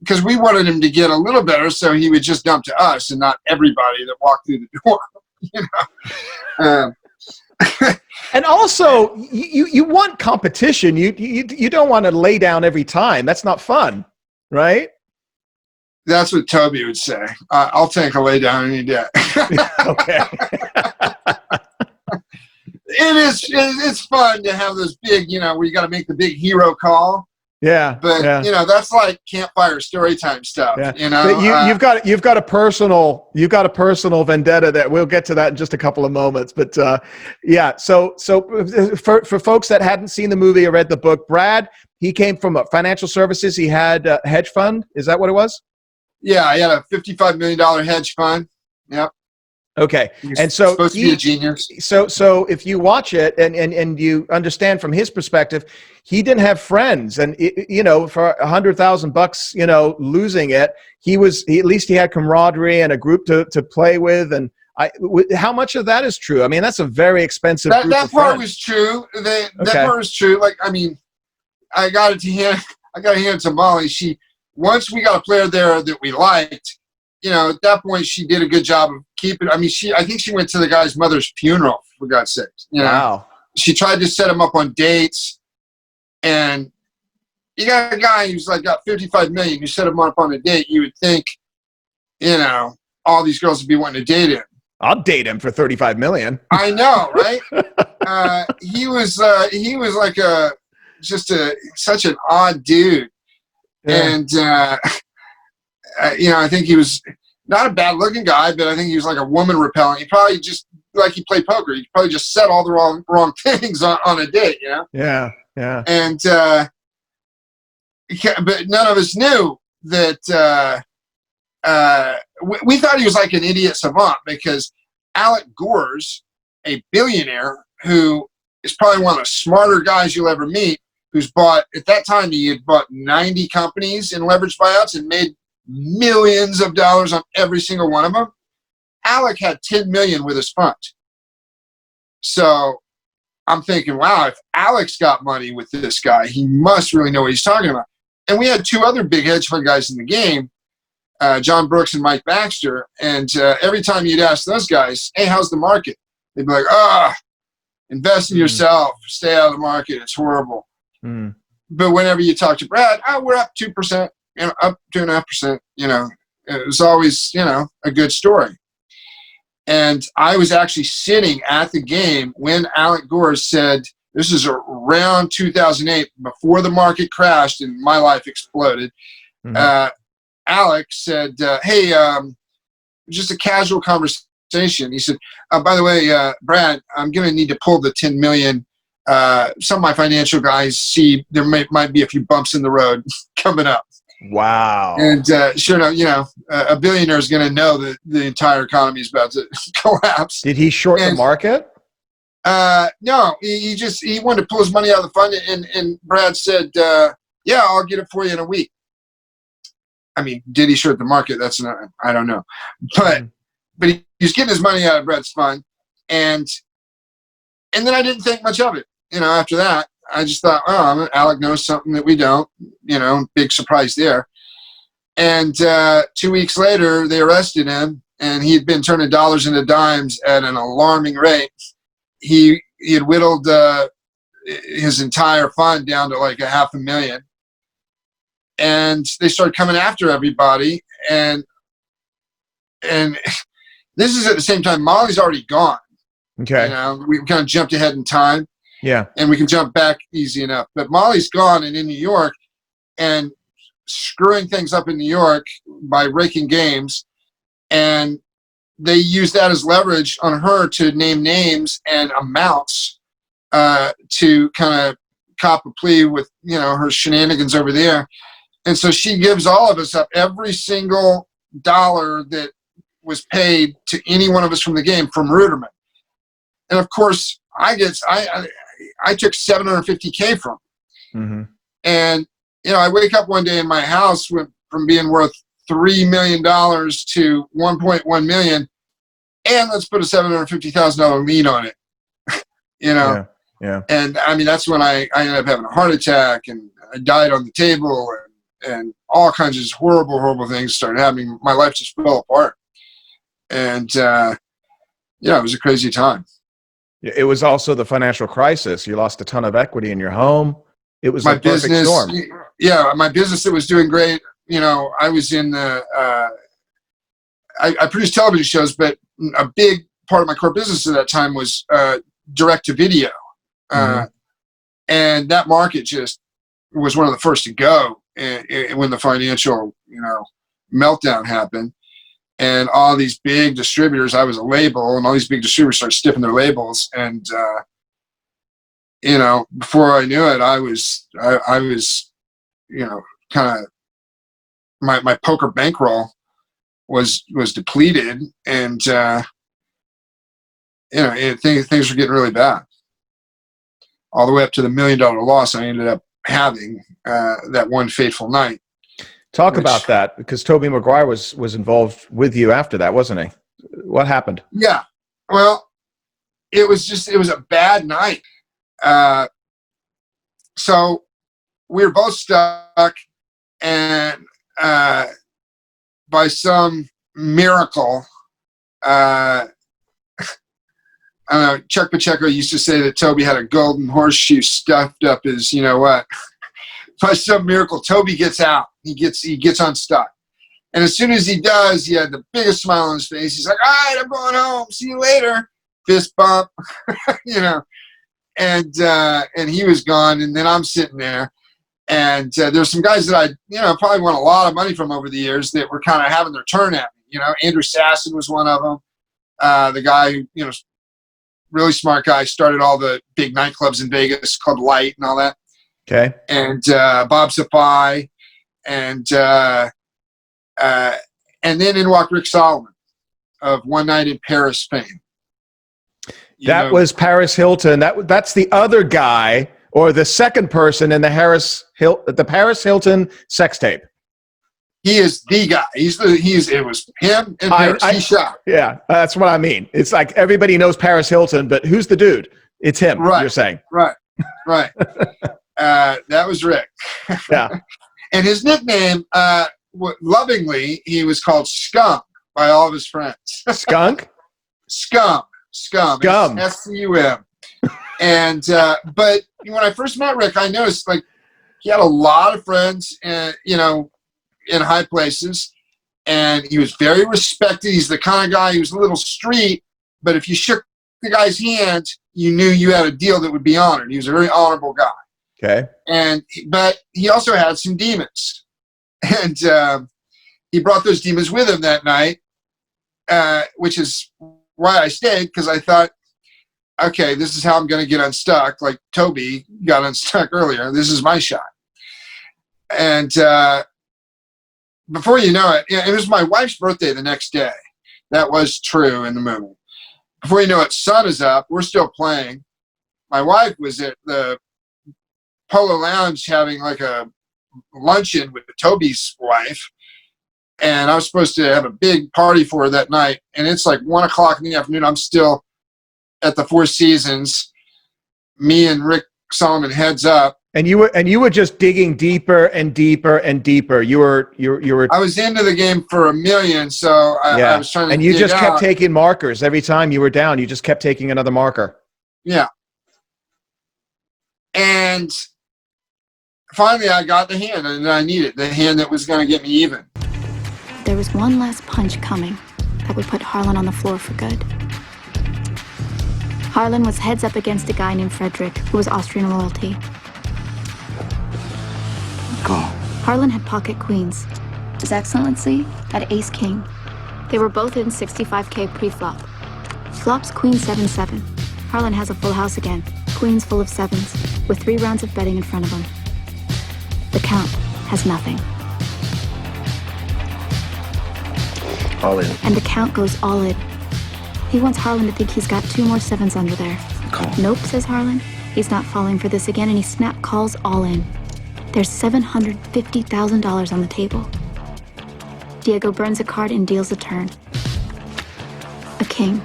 Because we wanted him to get a little better so he would just dump to us and not everybody that walked through the door. And also, you want competition. You don't want to lay down every time. That's not fun, right? That's what Tobey would say. I'll take a lay down any day. Okay. It's fun to have those big, where you got to make the big hero call. Yeah. But that's like campfire story time stuff. Yeah. But you've got a personal vendetta that we'll get to that in just a couple of moments. But yeah. So for folks that hadn't seen the movie or read the book, Brad, he came from financial services. He had a hedge fund. Is that what it was? Yeah, he had a $55 million hedge fund. Yep. Okay. And so supposed to be a genius. So if you watch it and you understand from his perspective, he didn't have friends, and for $100,000, losing it, at least he had camaraderie and a group to play with. And how much of that is true? I mean, that's a very expensive. That part was true. That part was true. Like, I mean, I got to hand it to Molly. Once we got a player there that we liked, at that point she did a good job of keeping. I mean, I think she went to the guy's mother's funeral, for God's sakes. Wow. She tried to set him up on dates, and you got a guy who's like got $55 million. You set him up on a date, you would think, all these girls would be wanting to date him. I'll date him for $35 million. I know, right? He was like such an odd dude. Yeah. And, I think he was not a bad looking guy, but I think he was like a woman repellent. He probably just, like he played poker, he probably just said all the wrong things on a date, Yeah, yeah. And, but none of us knew that, we thought he was like an idiot savant, because Alec Gore's a billionaire who is probably one of the smarter guys you'll ever meet, who's bought, at that time, he had bought 90 companies in leveraged buyouts and made millions of dollars on every single one of them. Alec had 10 million with his fund. So I'm thinking, wow, if Alec's got money with this guy, he must really know what he's talking about. And we had two other big hedge fund guys in the game, John Brooks and Mike Baxter. And every time you'd ask those guys, hey, how's the market? They'd be like, invest in yourself, stay out of the market, it's horrible. Mm. But whenever you talk to Brad, we're up 2%, up 2.5%, it was always, a good story. And I was actually sitting at the game when Alec Gore said, this is around 2008, before the market crashed and my life exploded. Mm-hmm. Alec said, hey, just a casual conversation. He said, by the way, Brad, I'm going to need to pull the 10 million. Some of my financial guys see there might be a few bumps in the road coming up. Wow. And sure enough, a billionaire is going to know that the entire economy is about to collapse. Did he short the market? No, he wanted to pull his money out of the fund, and Brad said, yeah, I'll get it for you in a week. I mean, did he short the market? I don't know. But he was getting his money out of Brad's fund, and then I didn't think much of it. After that, I just thought, Alec knows something that we don't, big surprise there. And 2 weeks later, they arrested him, and he had been turning dollars into dimes at an alarming rate. He had whittled his entire fund down to like $500,000. And they started coming after everybody. And this is at the same time, Molly's already gone. Okay. We kind of jumped ahead in time. Yeah. And we can jump back easy enough. But Molly's gone and in New York and screwing things up in New York by raking games. And they used that as leverage on her to name names and amounts to kind of cop a plea with, her shenanigans over there. And so she gives all of us up every single dollar that was paid to any one of us from the game from Ruderman. And of course, I took $750K from him. Mm-hmm. And, I wake up one day in my house from being worth $3 million to $1.1 million, and let's put a $750,000 lien on it. Yeah. And I mean, that's when I ended up having a heart attack, and I died on the table, and all kinds of horrible, horrible things started happening. My life just fell apart. And, it was a crazy time. It was also the financial crisis. You lost a ton of equity in your home. It was My a perfect business, storm. yeah, my business that was doing great. You know, I was in the, I produced television shows, but a big part of my core business at that time was direct to video. And that market just was one of the first to go when the financial, meltdown happened. And all these big distributors, I was a label, and all these big distributors started stiffing their labels. And, before I knew it, I was, kind of, my poker bankroll was depleted, and, things were getting really bad. All the way up to the $1 million loss I ended up having that one fateful night. Talk about that, because Tobey Maguire was involved with you after that, wasn't he? What happened? Yeah. Well, it was a bad night. So we were both stuck, and by some miracle, I don't know, Chuck Pacheco used to say that Tobey had a golden horseshoe stuffed up his, what? By some miracle, Tobey gets out. He gets unstuck. And as soon as he does, he had the biggest smile on his face. He's like, all right, I'm going home. See you later. Fist bump, and he was gone. And then I'm sitting there. And there's some guys that I, probably won a lot of money from over the years that were kind of having their turn at me. Andrew Sasson was one of them. The guy who, really smart guy, started all the big nightclubs in Vegas, Club Light and all that. Okay. And Bob Safai, and then in walked Rick Solomon of One Night in Paris fame. That was Paris Hilton. That's the other guy, or the second person in the Paris Hilton sex tape. He is the guy. It was him and Paris. He shot. Yeah, that's what I mean. It's like everybody knows Paris Hilton, but who's the dude? It's him. Right. You're saying. Right. That was Rick. Yeah. And his nickname, lovingly, he was called Scum by all of his friends. Skunk? Scum. S-C-U-M. And but when I first met Rick, I noticed he had a lot of friends, in high places, and he was very respected. He's the kind of guy who was a little street, but if you shook the guy's hand, you knew you had a deal that would be honored. He was a very honorable guy. Okay. But he also had some demons, and he brought those demons with him that night, which is why I stayed, because I thought, okay, this is how I'm going to get unstuck. Like Tobey got unstuck earlier. This is my shot. And before you know it, it was my wife's birthday the next day. That was true in the movie. Before you know it, sun is up. We're still playing. My wife was at the Polo Lounge having a luncheon with Tobey's wife, and I was supposed to have a big party for her that night. And it's 1 o'clock in the afternoon. I'm still at the Four Seasons. Me and Rick Solomon heads up. And you were just digging deeper and deeper and deeper. You were. I was into the game for $1 million, so I was trying to. And you just kept taking markers every time you were down. You just kept taking another marker. Yeah. And finally, I got the hand that I needed, the hand that was going to get me even. There was one last punch coming that would put Harlan on the floor for good. Harlan was heads up against a guy named Frederick, who was Austrian royalty. Call. Harlan had pocket queens. His Excellency had ace king. They were both in 65K pre-flop. Flop's queen 7-7. Harlan has a full house again, queens full of sevens, with 3 rounds of betting in front of him. The Count has nothing. All in. And the Count goes all in. He wants Harlan to think he's got 2 more sevens under there. Call. Nope, says Harlan. He's not falling for this again, and he snap calls all in. There's $750,000 on the table. Diego burns a card and deals a turn. A king.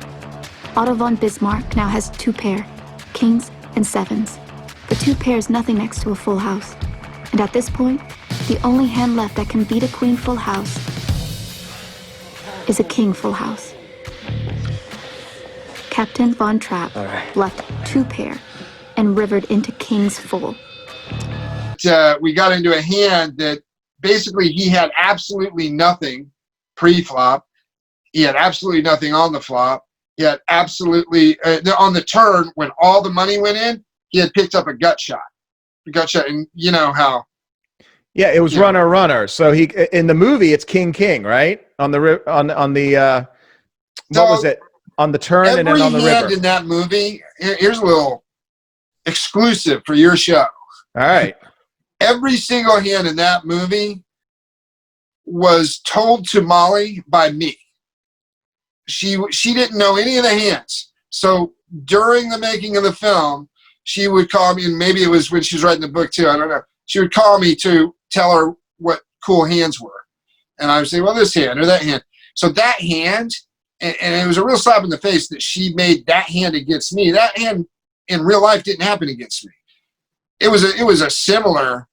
Otto von Bismarck now has 2 pair, kings and sevens. The 2 pairs nothing next to a full house. And at this point, the only hand left that can beat a queen full house is a king full house. Captain Von Trapp left 2 pair and rivered into King's full. We got into a hand that basically he had absolutely nothing pre-flop. He had absolutely nothing on the flop. He had absolutely on the turn when all the money went in. He had picked up a gut shot, and you know how. Yeah, it was runner. So he in the movie it's king, right? On the what was it? On the turn and then on the river. Every hand in that movie. Here's a little exclusive for your show. All right. Every single hand in that movie was told to Molly by me. She didn't know any of the hands. So during the making of the film, she would call me, and maybe it was when she was writing the book too, I don't know. She would call me to tell her what cool hands were. And I would say, well, this hand or that hand. So that hand, and it was a real slap in the face that she made that hand against me. That hand in real life didn't happen against me. It was a similar,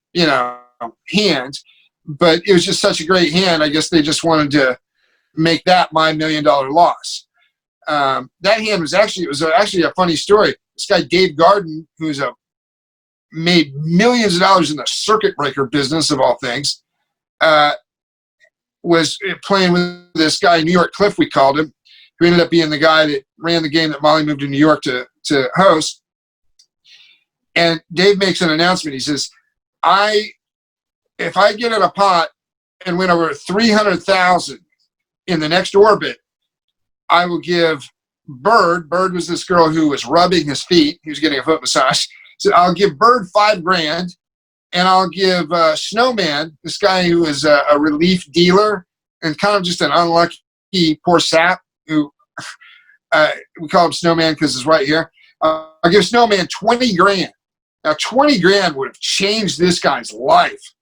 hand, but it was just such a great hand. I guess they just wanted to make that my $1 million loss. That hand was actually a funny story. This guy Dave Garden, who's made millions of dollars in the circuit breaker business of all things, was playing with this guy New York Cliff, we called him, who ended up being the guy that ran the game that Molly moved to New York to host. And Dave makes an announcement. He says, if I get in a pot and win over 300,000 in the next orbit, I will give Bird was this girl who was rubbing his feet. He was getting a foot massage. So I'll give Bird $5,000, and I'll give Snowman, this guy who is a relief dealer and kind of just an unlucky poor sap who we call him Snowman because it's right here. I'll give Snowman $20,000. Now, $20,000 would have changed this guy's life.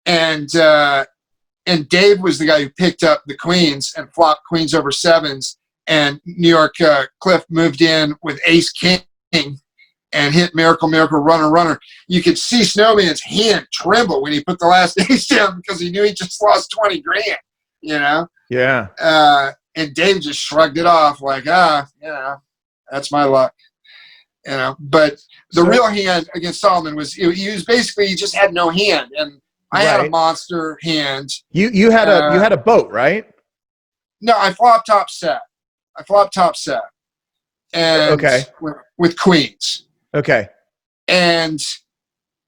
And Dave was the guy who picked up the queens and flopped queens over sevens. And New York Cliff moved in with ace king and hit miracle, runner. You could see Snowman's hand tremble when he put the last ace down because he knew he just lost $20,000. Yeah. And Dave just shrugged it off like, that's my luck. But the real hand against Solomon was he just had no hand, and I had a monster hand. You had a boat, right? No, I flopped top set. And with queens. Okay. And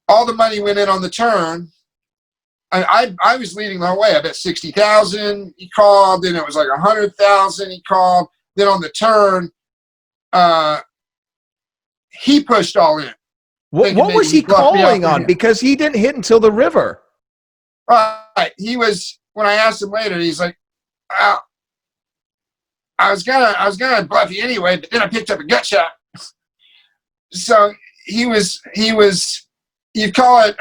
all the money went in on the turn. I was leading the whole way. I bet 60,000. He called. Then it was like 100,000. He called. Then on the turn, he pushed all in. What was he calling on? Because he didn't hit until the river. Right. He was, when I asked him later, he's like, I was gonna bluff you anyway, but then I picked up a gut shot. So he was, you call it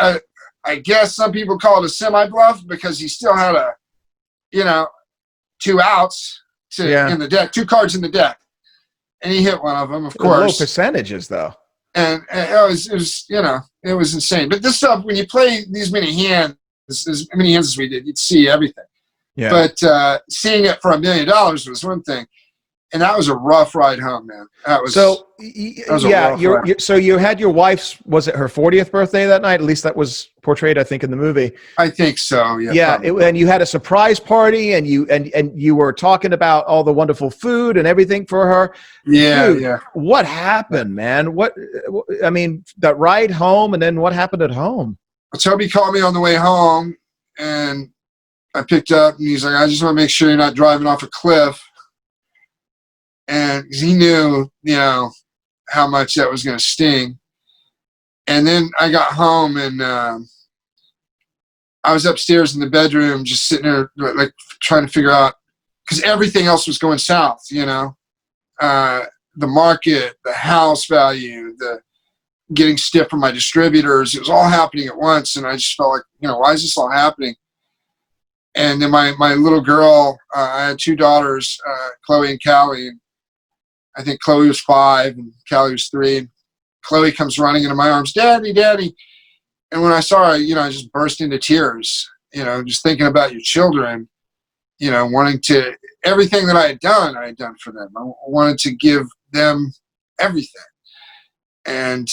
I guess some people call it a semi-bluff because he still had 2 outs in the deck, 2 cards in the deck. And he hit one of them, of course. Low percentages, though. And it was insane. But this stuff, when you play these many hands, as many hands as we did, you'd see everything. Yeah. But seeing it for $1 million was one thing, and that was a rough ride home, man. So you had your wife's, was it her 40th birthday that night? At least that was portrayed, I think, in the movie. I think so. Yeah. And you had a surprise party, and you were talking about all the wonderful food and everything for her. Yeah. Dude, yeah. What happened, man? That ride home, and then what happened at home? Tobey called me on the way home, and I picked up, and he's like, I just want to make sure you're not driving off a cliff. And he knew, how much that was going to sting. And then I got home, and I was upstairs in the bedroom just sitting there, like, trying to figure out, because everything else was going south, the market, the house value, the getting stiff from my distributors. It was all happening at once, and I just felt like, why is this all happening? And then my little girl, I had 2 daughters, Chloe and Callie. And I think Chloe was 5 and Callie was 3. And Chloe comes running into my arms, Daddy, Daddy. And when I saw her, I just burst into tears, just thinking about your children, wanting to, everything that I had done for them. I wanted to give them everything. And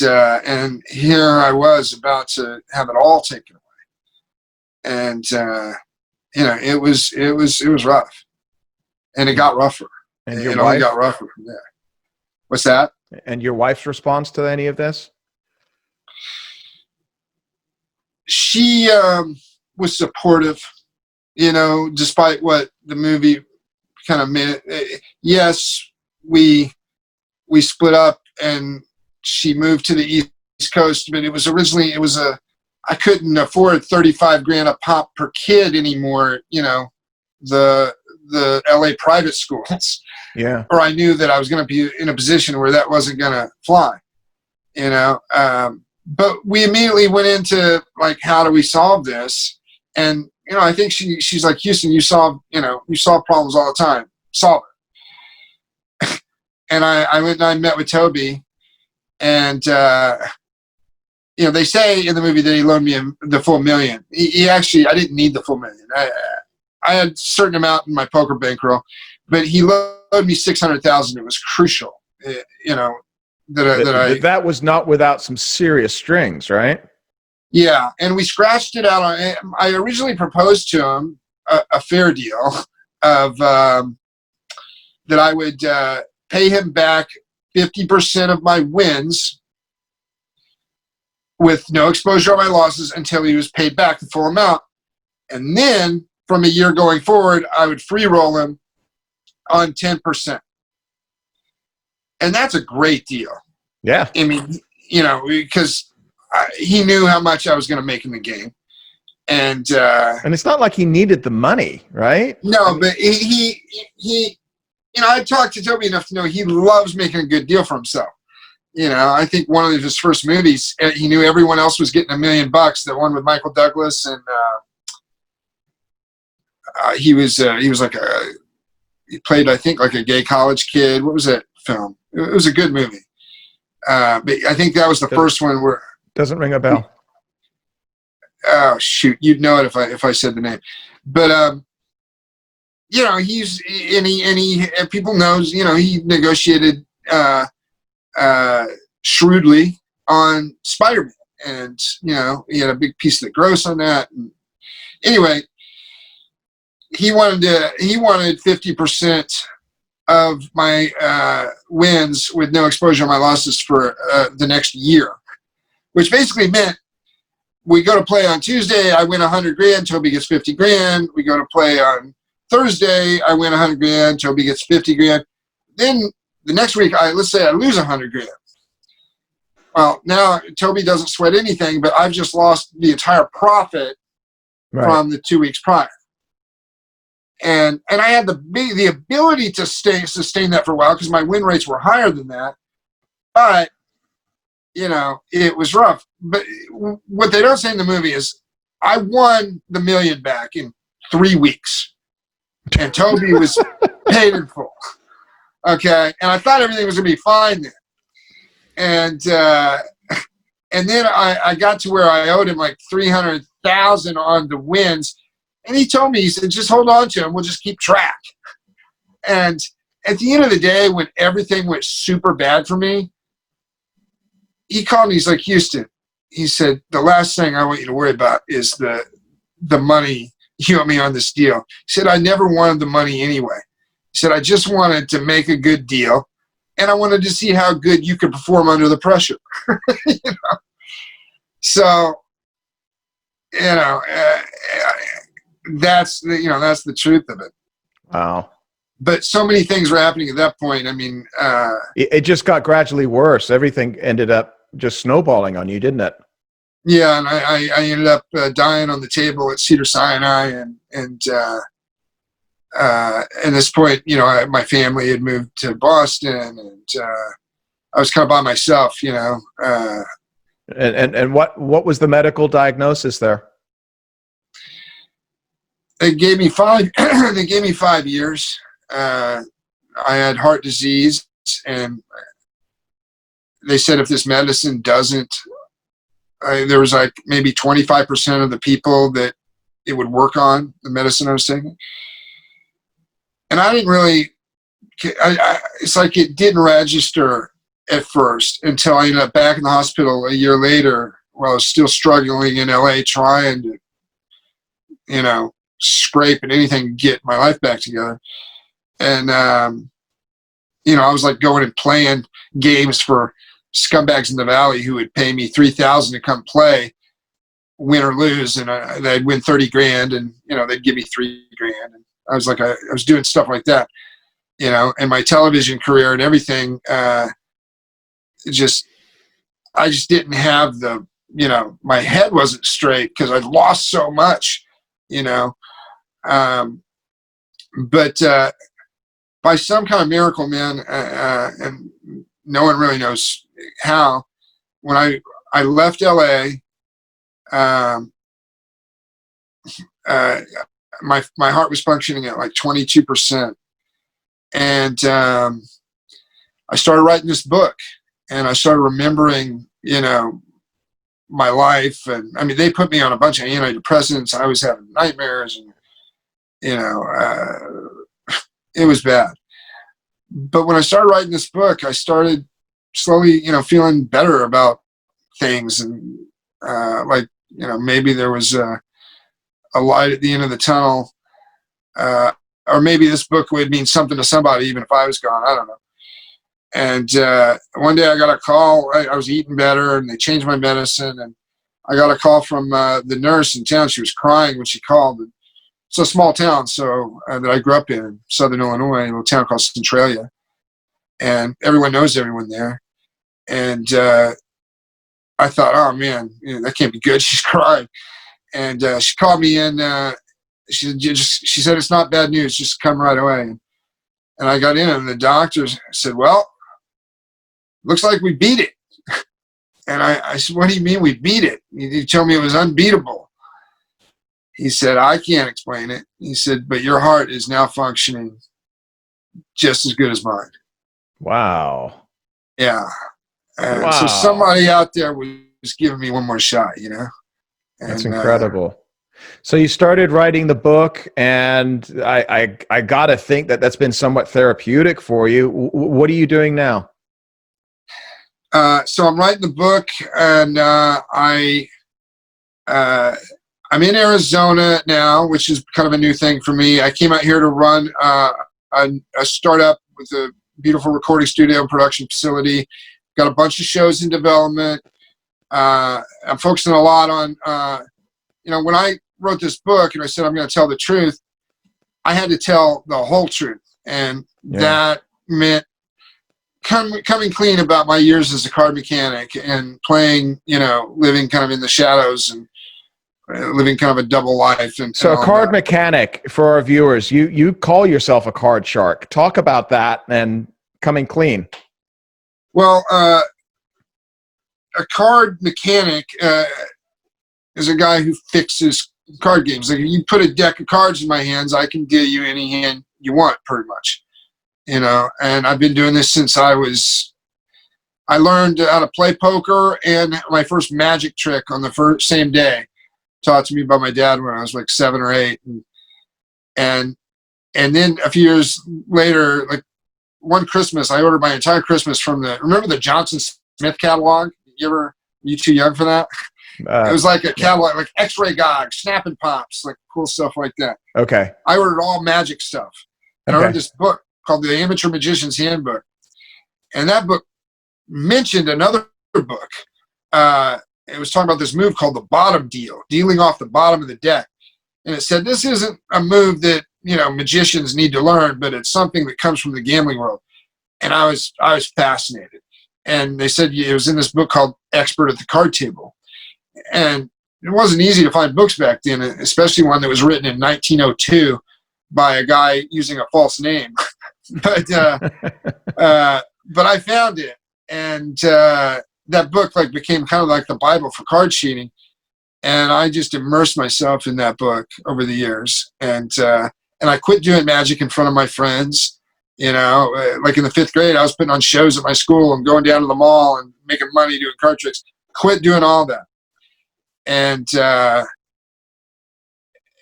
here I was about to have it all taken away. And, it was rough, and it got rougher. And it only got rougher from there. What's that? And your wife's response to any of this? She was supportive, despite what the movie kind of made. Yes, we split up, and she moved to the East Coast, but it was I couldn't afford $35,000 a pop per kid anymore. The LA private schools. Yeah. Or I knew that I was going to be in a position where that wasn't going to fly. But we immediately went into like, how do we solve this? And I think she's like, Houston, you solve problems all the time. Solve it. And I went and I met with Tobey, and they say in the movie that he loaned me the full $1 million. He actually, I didn't need the full $1 million. I had a certain amount in my poker bankroll, but he loaned me $600,000. It was crucial, that was not without some serious strings, right? Yeah, and we scratched it out. I originally proposed to him a fair deal of that I would pay him back 50% of my wins with no exposure on my losses until he was paid back the full amount. And then from a year going forward, I would free roll him on 10%. And that's a great deal. Yeah. I mean, because he knew how much I was going to make in the game. And it's not like he needed the money, right? No, but he I talked to Tobey enough to know he loves making a good deal for himself. I think one of his first movies, he knew everyone else was getting $1 million. The one with Michael Douglas, and he played, I think, like a gay college kid. What was that film? It was a good movie. But I think that was the first one where. Doesn't ring a bell. Oh shoot, you'd know it if I said the name. But he's and people knows, he negotiated shrewdly on Spider-Man, and he had a big piece of the gross on that. And anyway, he wanted 50% of my wins with no exposure on my losses for the next year, which basically meant we go to play on Tuesday, I win $100,000, Tobey gets $50,000. We go to play on Thursday, I win $100,000, Tobey gets $50,000. Then the next week, let's say I lose $100,000. Well, now Tobey doesn't sweat anything, but I've just lost the entire profit from the 2 weeks prior. And I had the ability to sustain that for a while because my win rates were higher than that. But it was rough. But what they don't say in the movie is I won the $1 million back in 3 weeks, and Tobey was paid in full. Okay, and I thought everything was gonna be fine then. And then I got to where I owed him like $300,000 on the wins, and he told me, he said, just hold on to him. We'll just keep track. And at the end of the day, when everything went super bad for me, he called me. He's like, Houston, he said, the last thing I want you to worry about is the money you owe me on this deal. He said, I never wanted the money anyway. He said, I just wanted to make a good deal, and I wanted to see how good you could perform under the pressure. So, that's the truth of it. Wow. But so many things were happening at that point. I mean, it just got gradually worse. Everything ended up just snowballing on you, didn't it? Yeah, and I ended up dying on the table at Cedars-Sinai, and at this point, my family had moved to Boston, and I was kind of by myself, And what was the medical diagnosis there? They gave me 5. They gave me 5 years. I had heart disease, and they said if this medicine doesn't, there was like maybe 25% of the people that it would work on, the medicine I was taking. And I didn't really it's like it didn't register at first until I ended up back in the hospital a year later, while I was still struggling in LA, trying to, you know, scrape at anything to get my life back together. And, you know, I was like going and playing games for scumbags in the valley who would pay me $3,000 to come play, win or lose, and they'd win 30 grand, and, you know, they'd give me 3 grand. And I was like, I was doing stuff like that, you know, and my television career and everything, I just didn't have the, you know, my head wasn't straight because I'd lost so much, you know. But by some kind of miracle, man, and no one really knows how, when I left LA, my heart was functioning at like 22%. And I started writing this book, and I started remembering, you know, my life. And I mean, they put me on a bunch of antidepressants. I was having nightmares, and, you know, it was bad. But when I started writing this book, I started slowly, you know, feeling better about things, and like, you know, maybe there was a light at the end of the tunnel, or maybe this book would mean something to somebody even if I was gone. I don't know. And one day I got a call. I was eating better, and they changed my medicine, and I got a call from the nurse in town. She was crying when she called. And it's a small town, so that I grew up in Southern Illinois, a little town called Centralia, and everyone knows everyone there. And I thought, oh man, you know, that can't be good. She's crying, and she called me in. She said, it's not bad news, just come right away. And I got in, and the doctor said, well, looks like we beat it. And I said, what do you mean we beat it? You told me it was unbeatable. He said, I can't explain it. He said, but your heart is now functioning just as good as mine. Wow. Yeah. Wow. So somebody out there was giving me one more shot, you know? And, that's incredible. So you started writing the book, and I got to think that that's been somewhat therapeutic for you. What are you doing now? So I'm writing the book, and I'm in Arizona now, which is kind of a new thing for me. I came out here to run a startup with a beautiful recording studio and production facility. Got a bunch of shows in development. I'm focusing a lot on, you know, when I wrote this book and I said I'm going to tell the truth, I had to tell the whole truth. And that meant coming clean about my years as a card mechanic and playing, you know, living kind of in the shadows and living kind of a double life. And so a card mechanic, for our viewers, you call yourself a card shark. Talk about that and coming clean. Well, a card mechanic is a guy who fixes card games. Like, you put a deck of cards in my hands, I can deal you any hand you want, pretty much. You know, and I've been doing this since I learned how to play poker, and my first magic trick on the same day, taught to me by my dad when I was like 7 or 8. And then a few years later, like one Christmas, I ordered my entire Christmas from remember the Johnson Smith catalog? You too young for that? It was like a catalog, like X-Ray Gog, Snap and Pops, like cool stuff like that. Okay. I ordered all magic stuff. And I ordered this book called The Amateur Magician's Handbook. And that book mentioned another book. It was talking about this move called the bottom deal, dealing off the bottom of the deck. And it said, this isn't a move that, you know, magicians need to learn, but it's something that comes from the gambling world. And I was fascinated. And they said it was in this book called Expert at the Card Table. And it wasn't easy to find books back then, especially one that was written in 1902 by a guy using a false name. But I found it. And that book like became kind of like the Bible for card cheating. And I just immersed myself in that book over the years. And I quit doing magic in front of my friends. You know, like in the 5th grade, I was putting on shows at my school and going down to the mall and making money doing card tricks. Quit doing all that. And,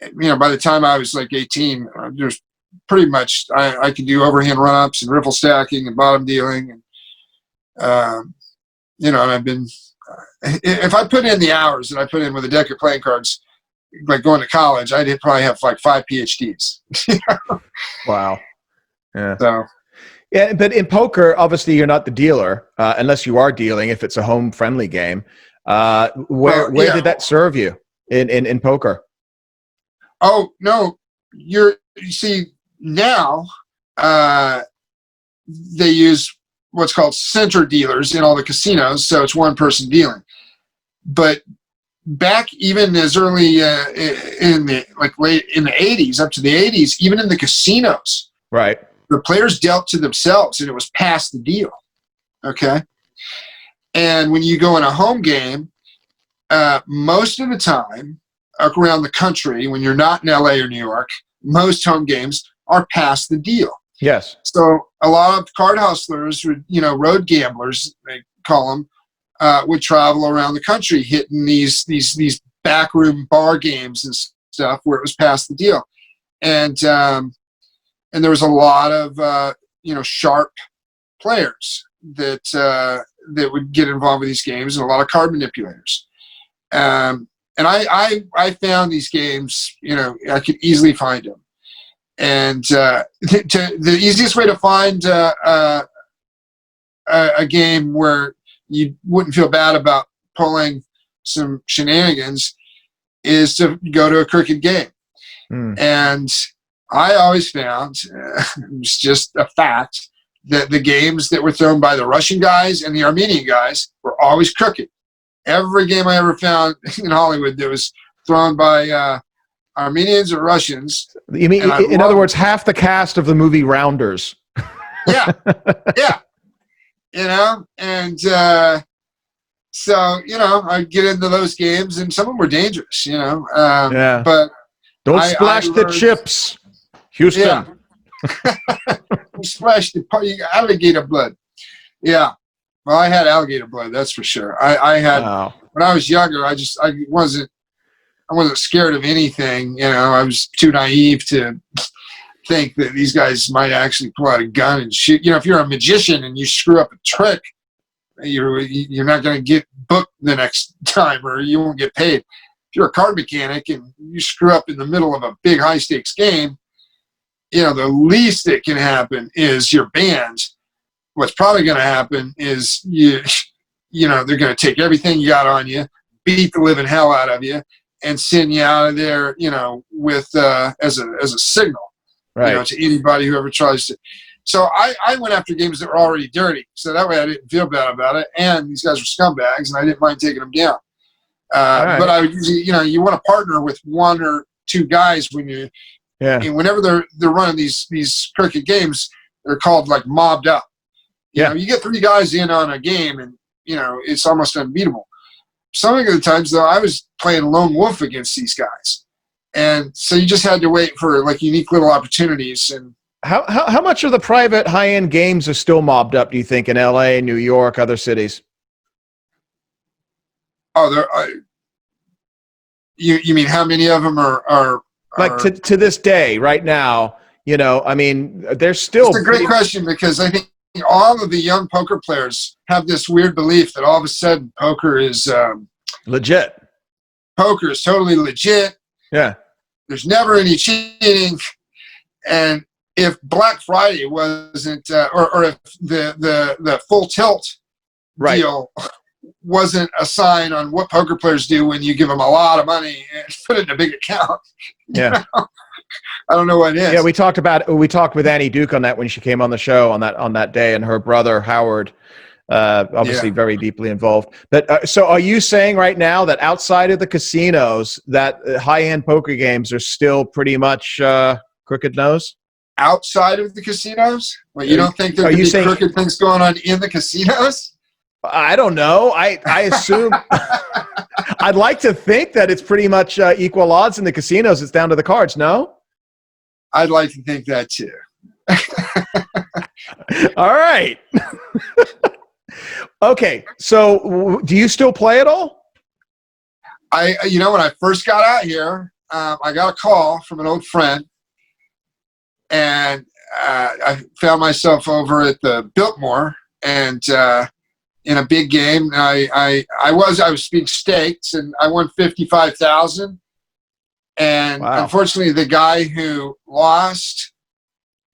you know, by the time I was like 18, there's pretty much I can do overhand run-ups and riffle stacking and bottom dealing, and and I've been if I put in the hours that I put in with a deck of playing cards, like going to college, I'd probably have like 5 PhDs. Wow. Yeah. So. Yeah, but in poker, obviously you're not the dealer, unless you are dealing. If it's a home-friendly game, where did that serve you in poker? Oh no, you see now they use what's called center dealers in all the casinos, so it's one person dealing. But back even as early in the late in the 80s, up to the 80s, even in the casinos, right, the players dealt to themselves, and it was past the deal. Okay, and when you go in a home game, most of the time around the country, when you're not in LA or New York, most home games are past the deal. Yes. So a lot of card hustlers, road gamblers, they call them, would travel around the country hitting these backroom bar games and stuff where it was past the deal. And there was a lot of sharp players that would get involved with these games, and a lot of card manipulators. And I found these games, I could easily find them. And the easiest way to find a game where you wouldn't feel bad about pulling some shenanigans is to go to a crooked game. And I always found, it's just a fact, that the games that were thrown by the Russian guys and the Armenian guys were always crooked. Every game I ever found in Hollywood that was thrown by Armenians or Russians. You mean, in other words, half the cast of the movie Rounders? Yeah, yeah. And so I'd get into those games, and some of them were dangerous. Yeah. But don't splash the chips, Houston. Yeah. Splash the alligator blood. Yeah. Well, I had alligator blood, that's for sure. I had when I was younger. I wasn't scared of anything. I was too naive to think that these guys might actually pull out a gun and shoot. If you're a magician and you screw up a trick, you're not going to get booked the next time, or you won't get paid. If you're a card mechanic and you screw up in the middle of a big high stakes game, the least that can happen is you're banned. What's probably going to happen is they're going to take everything you got on you, beat the living hell out of you, and send you out of there, with as a signal, right, to anybody who ever tries to. So I went after games that were already dirty, so that way I didn't feel bad about it, and these guys were scumbags, and I didn't mind taking them down. Right. But I would usually, you want to partner with one or two guys when you, and whenever they're running these crooked games, they're called like mobbed up. You get 3 guys in on a game, and it's almost unbeatable. Some of the times, though, I was playing lone wolf against these guys, and so you just had to wait for like unique little opportunities. And how much of the private high-end games are still mobbed up, do you think, in LA, New York, other cities? Oh, you mean how many of them are like to this day, right now? There's still. It's a great question, because I think all of the young poker players have this weird belief that all of a sudden poker is legit. Poker is totally legit. Yeah. There's never any cheating. And if Black Friday wasn't, or if the full tilt deal wasn't a sign on what poker players do when you give them a lot of money and put it in a big account. Yeah. I don't know what it is. Yeah, we talked with Annie Duke on that when she came on the show on that day, and her brother Howard, obviously very deeply involved. But so, are you saying right now that outside of the casinos, that high-end poker games are still pretty much crooked nose? Outside of the casinos? Well, you don't think there could be crooked things going on in the casinos? I don't know. I assume. I'd like to think that it's pretty much equal odds in the casinos. It's down to the cards. No. I'd like to think that too. All right. Okay. So do you still play at all? When I first got out here, I got a call from an old friend, and I found myself over at the Biltmore, and in a big game. I was being staked, and I won 55,000. And Wow. Unfortunately, the guy who lost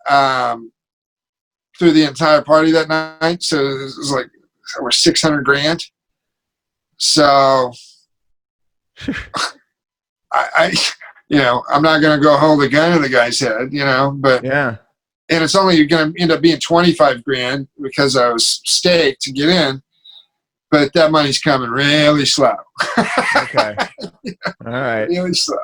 through the entire party that night, so it was like over 600 grand. So I I'm not going to go hold a gun to the guy's head, but Yeah. and it's only going to end up being 25 grand because I was staked to get in, but that money's coming really slow. Okay. All right. Really slow.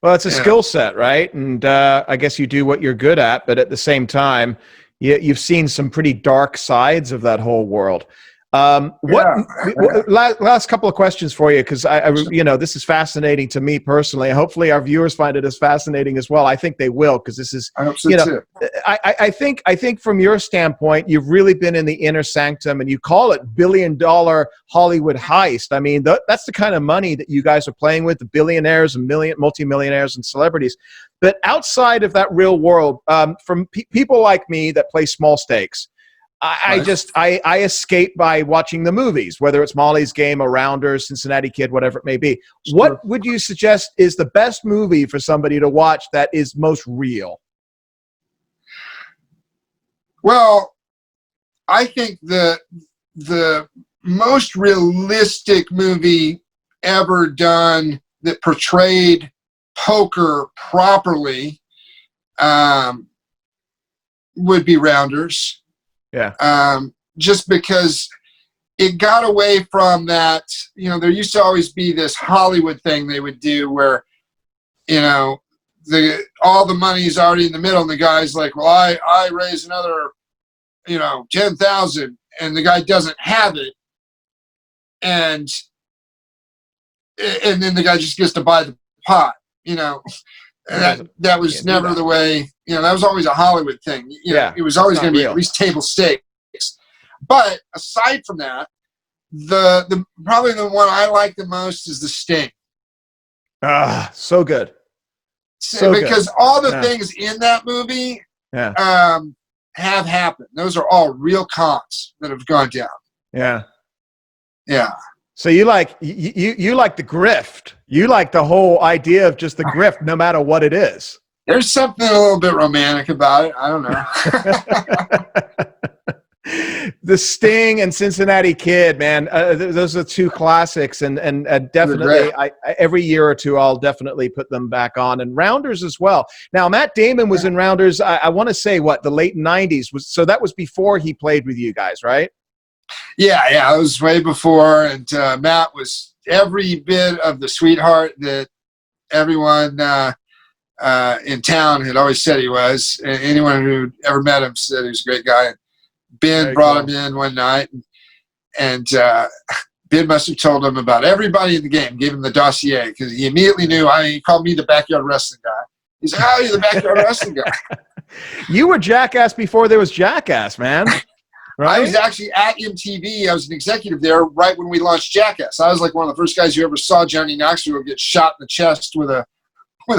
Well, it's a skill set, right? And I guess you do what you're good at, but at the same time, you've seen some pretty dark sides of that whole world. Last couple of questions for you, because this is fascinating to me personally. Hopefully, our viewers find it as fascinating as well. I think they will, because this is, I hope so too. I think from your standpoint, you've really been in the inner sanctum, and you call it $1 billion Hollywood heist. I mean, that's the kind of money that you guys are playing with, the billionaires and multimillionaires and celebrities. But outside of that real world, from people like me that play small stakes, I escape by watching the movies, whether it's Molly's Game or Rounders, Cincinnati Kid, whatever it may be. Sure. What would you suggest is the best movie for somebody to watch that is most real? Well, I think the most realistic movie ever done that portrayed poker properly would be Rounders. Yeah. Just because it got away from that, there used to always be this Hollywood thing they would do where, all the money's already in the middle, and the guy's like, well, I raise another, 10,000, and the guy doesn't have it. And then the guy just gets to buy the pot, And that was never the way, that was always a Hollywood thing. It was always going to be at least table stakes. But aside from that, the probably the one I like the most is The Sting. So good. Because all the things in that movie have happened. Those are all real cons that have gone down. Yeah. Yeah. So you like the grift. You like the whole idea of just the grift, no matter what it is. There's something a little bit romantic about it. I don't know. The Sting and Cincinnati Kid, man. Those are two classics, and definitely, every year or two, I'll definitely put them back on. And Rounders as well. Now, Matt Damon was in Rounders. I want to say the late '90s was. So that was before he played with you guys, right? Yeah, it was way before, and Matt was every bit of the sweetheart that everyone in town had always said he was. And anyone who ever met him said he was a great guy. And Ben brought him in one night, and Ben must have told him about everybody in the game, gave him the dossier, because he immediately knew. He called me the backyard wrestling guy. He's like, "Oh, you're the backyard wrestling guy." You were Jackass before there was Jackass, man. Right? I was actually at MTV. I was an executive there right when we launched Jackass. I was like one of the first guys who ever saw Johnny Knoxville get shot in the chest with a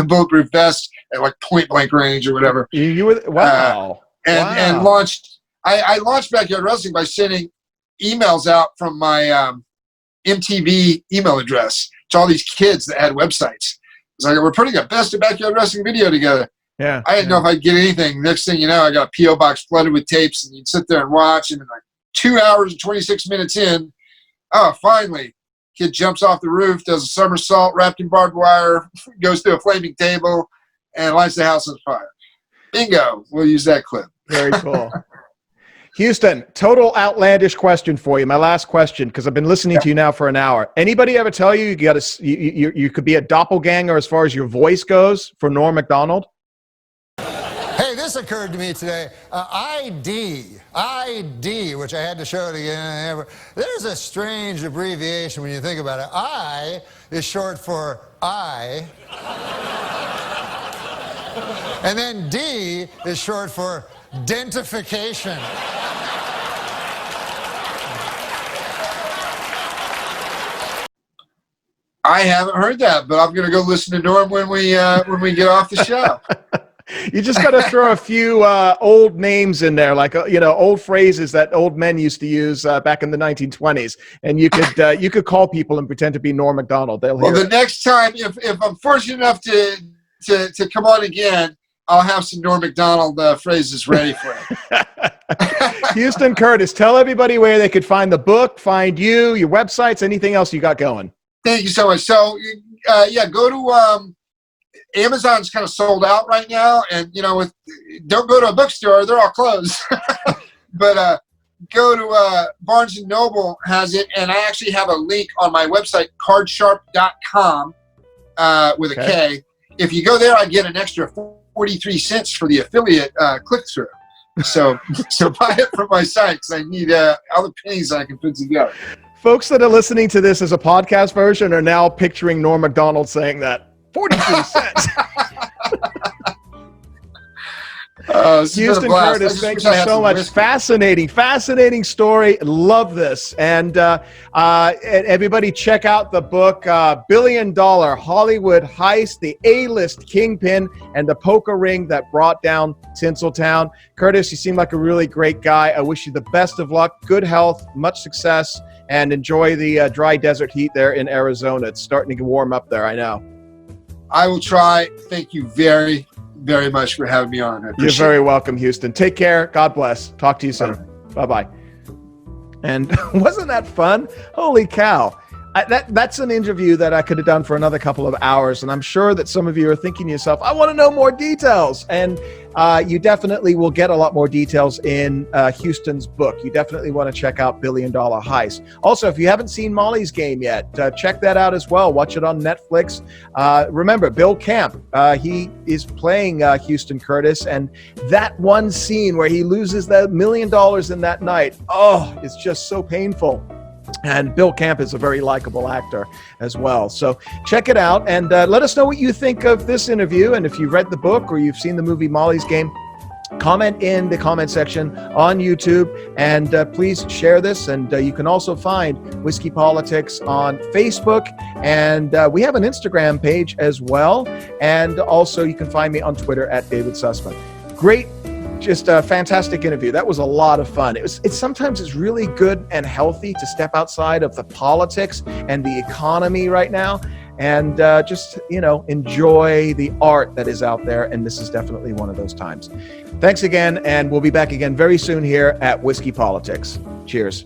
bulletproof vest at like point blank range or whatever. You were wow. And launched. I launched Backyard Wrestling by sending emails out from my MTV email address to all these kids that had websites. It's like, we're putting a Best of Backyard Wrestling video together. Yeah. I didn't know if I'd get anything. Next thing you know, I got a P.O. box flooded with tapes, and you'd sit there and watch, and like 2 hours and 26 minutes in, finally, kid jumps off the roof, does a somersault wrapped in barbed wire, goes through a flaming table, and lights the house on fire. Bingo. We'll use that clip. Very cool. Houston, total outlandish question for you. My last question, because I've been listening to you now for an hour. Anybody ever tell you you could be a doppelganger as far as your voice goes for Norm Macdonald? Hey, this occurred to me today. ID, which I had to show it again. There's a strange abbreviation when you think about it. I is short for I. And then D is short for dentification. I haven't heard that, but I'm going to go listen to Norm when we get off the show. You just got to throw a few old names in there, like old phrases that old men used to use back in the 1920s, and you could call people and pretend to be Norm Macdonald. They'll hear. Well, the it. next time, if I'm fortunate enough to come on again, I'll have some Norm Macdonald phrases ready for it. Houston Curtis, tell everybody where they could find the book, find you, your websites, anything else you got going. Thank you so much. So, go to Amazon's kind of sold out right now, and don't go to a bookstore; they're all closed. But go to Barnes and Noble has it, and I actually have a link on my website, cardsharp.com, with a K. If you go there, I get an extra 43 cents for the affiliate click-through. So buy it from my site because I need all the pennies I can put together. Folks that are listening to this as a podcast version are now picturing Norm Macdonald saying that. 43 cents. Houston Curtis, thank you so much. Fascinating story. Love this. And everybody check out the book, $1 Billion Hollywood Heist, the A-list Kingpin, and the poker ring that brought down Tinseltown. Curtis, you seem like a really great guy. I wish you the best of luck, good health, much success, and enjoy the dry desert heat there in Arizona. It's starting to warm up there, I know. I will try. Thank you very, very much for having me on. You're very welcome, Houston. Take care. God bless. Talk to you soon. Bye-bye. And wasn't that fun? Holy cow. That's an interview that I could have done for another couple of hours, and I'm sure that some of you are thinking to yourself, I want to know more details. And you definitely will get a lot more details in Houston's book. You definitely want to check out $1 Billion Heist. Also, if you haven't seen Molly's Game yet, check that out as well. Watch it on Netflix. Remember, Bill Camp, he is playing Houston Curtis, and that one scene where he loses that $1 million in that night, it's just so painful. And Bill Camp is a very likable actor as well. So check it out and let us know what you think of this interview. And if you've read the book or you've seen the movie Molly's Game, comment in the comment section on YouTube, and please share this. And you can also find Whiskey Politics on Facebook, and we have an Instagram page as well. And also you can find me on Twitter at David Sussman. Great. Just a fantastic interview. That was a lot of fun. Sometimes it's really good and healthy to step outside of the politics and the economy right now, and just enjoy the art that is out there. And this is definitely one of those times. Thanks again, and we'll be back again very soon here at Whiskey Politics. Cheers.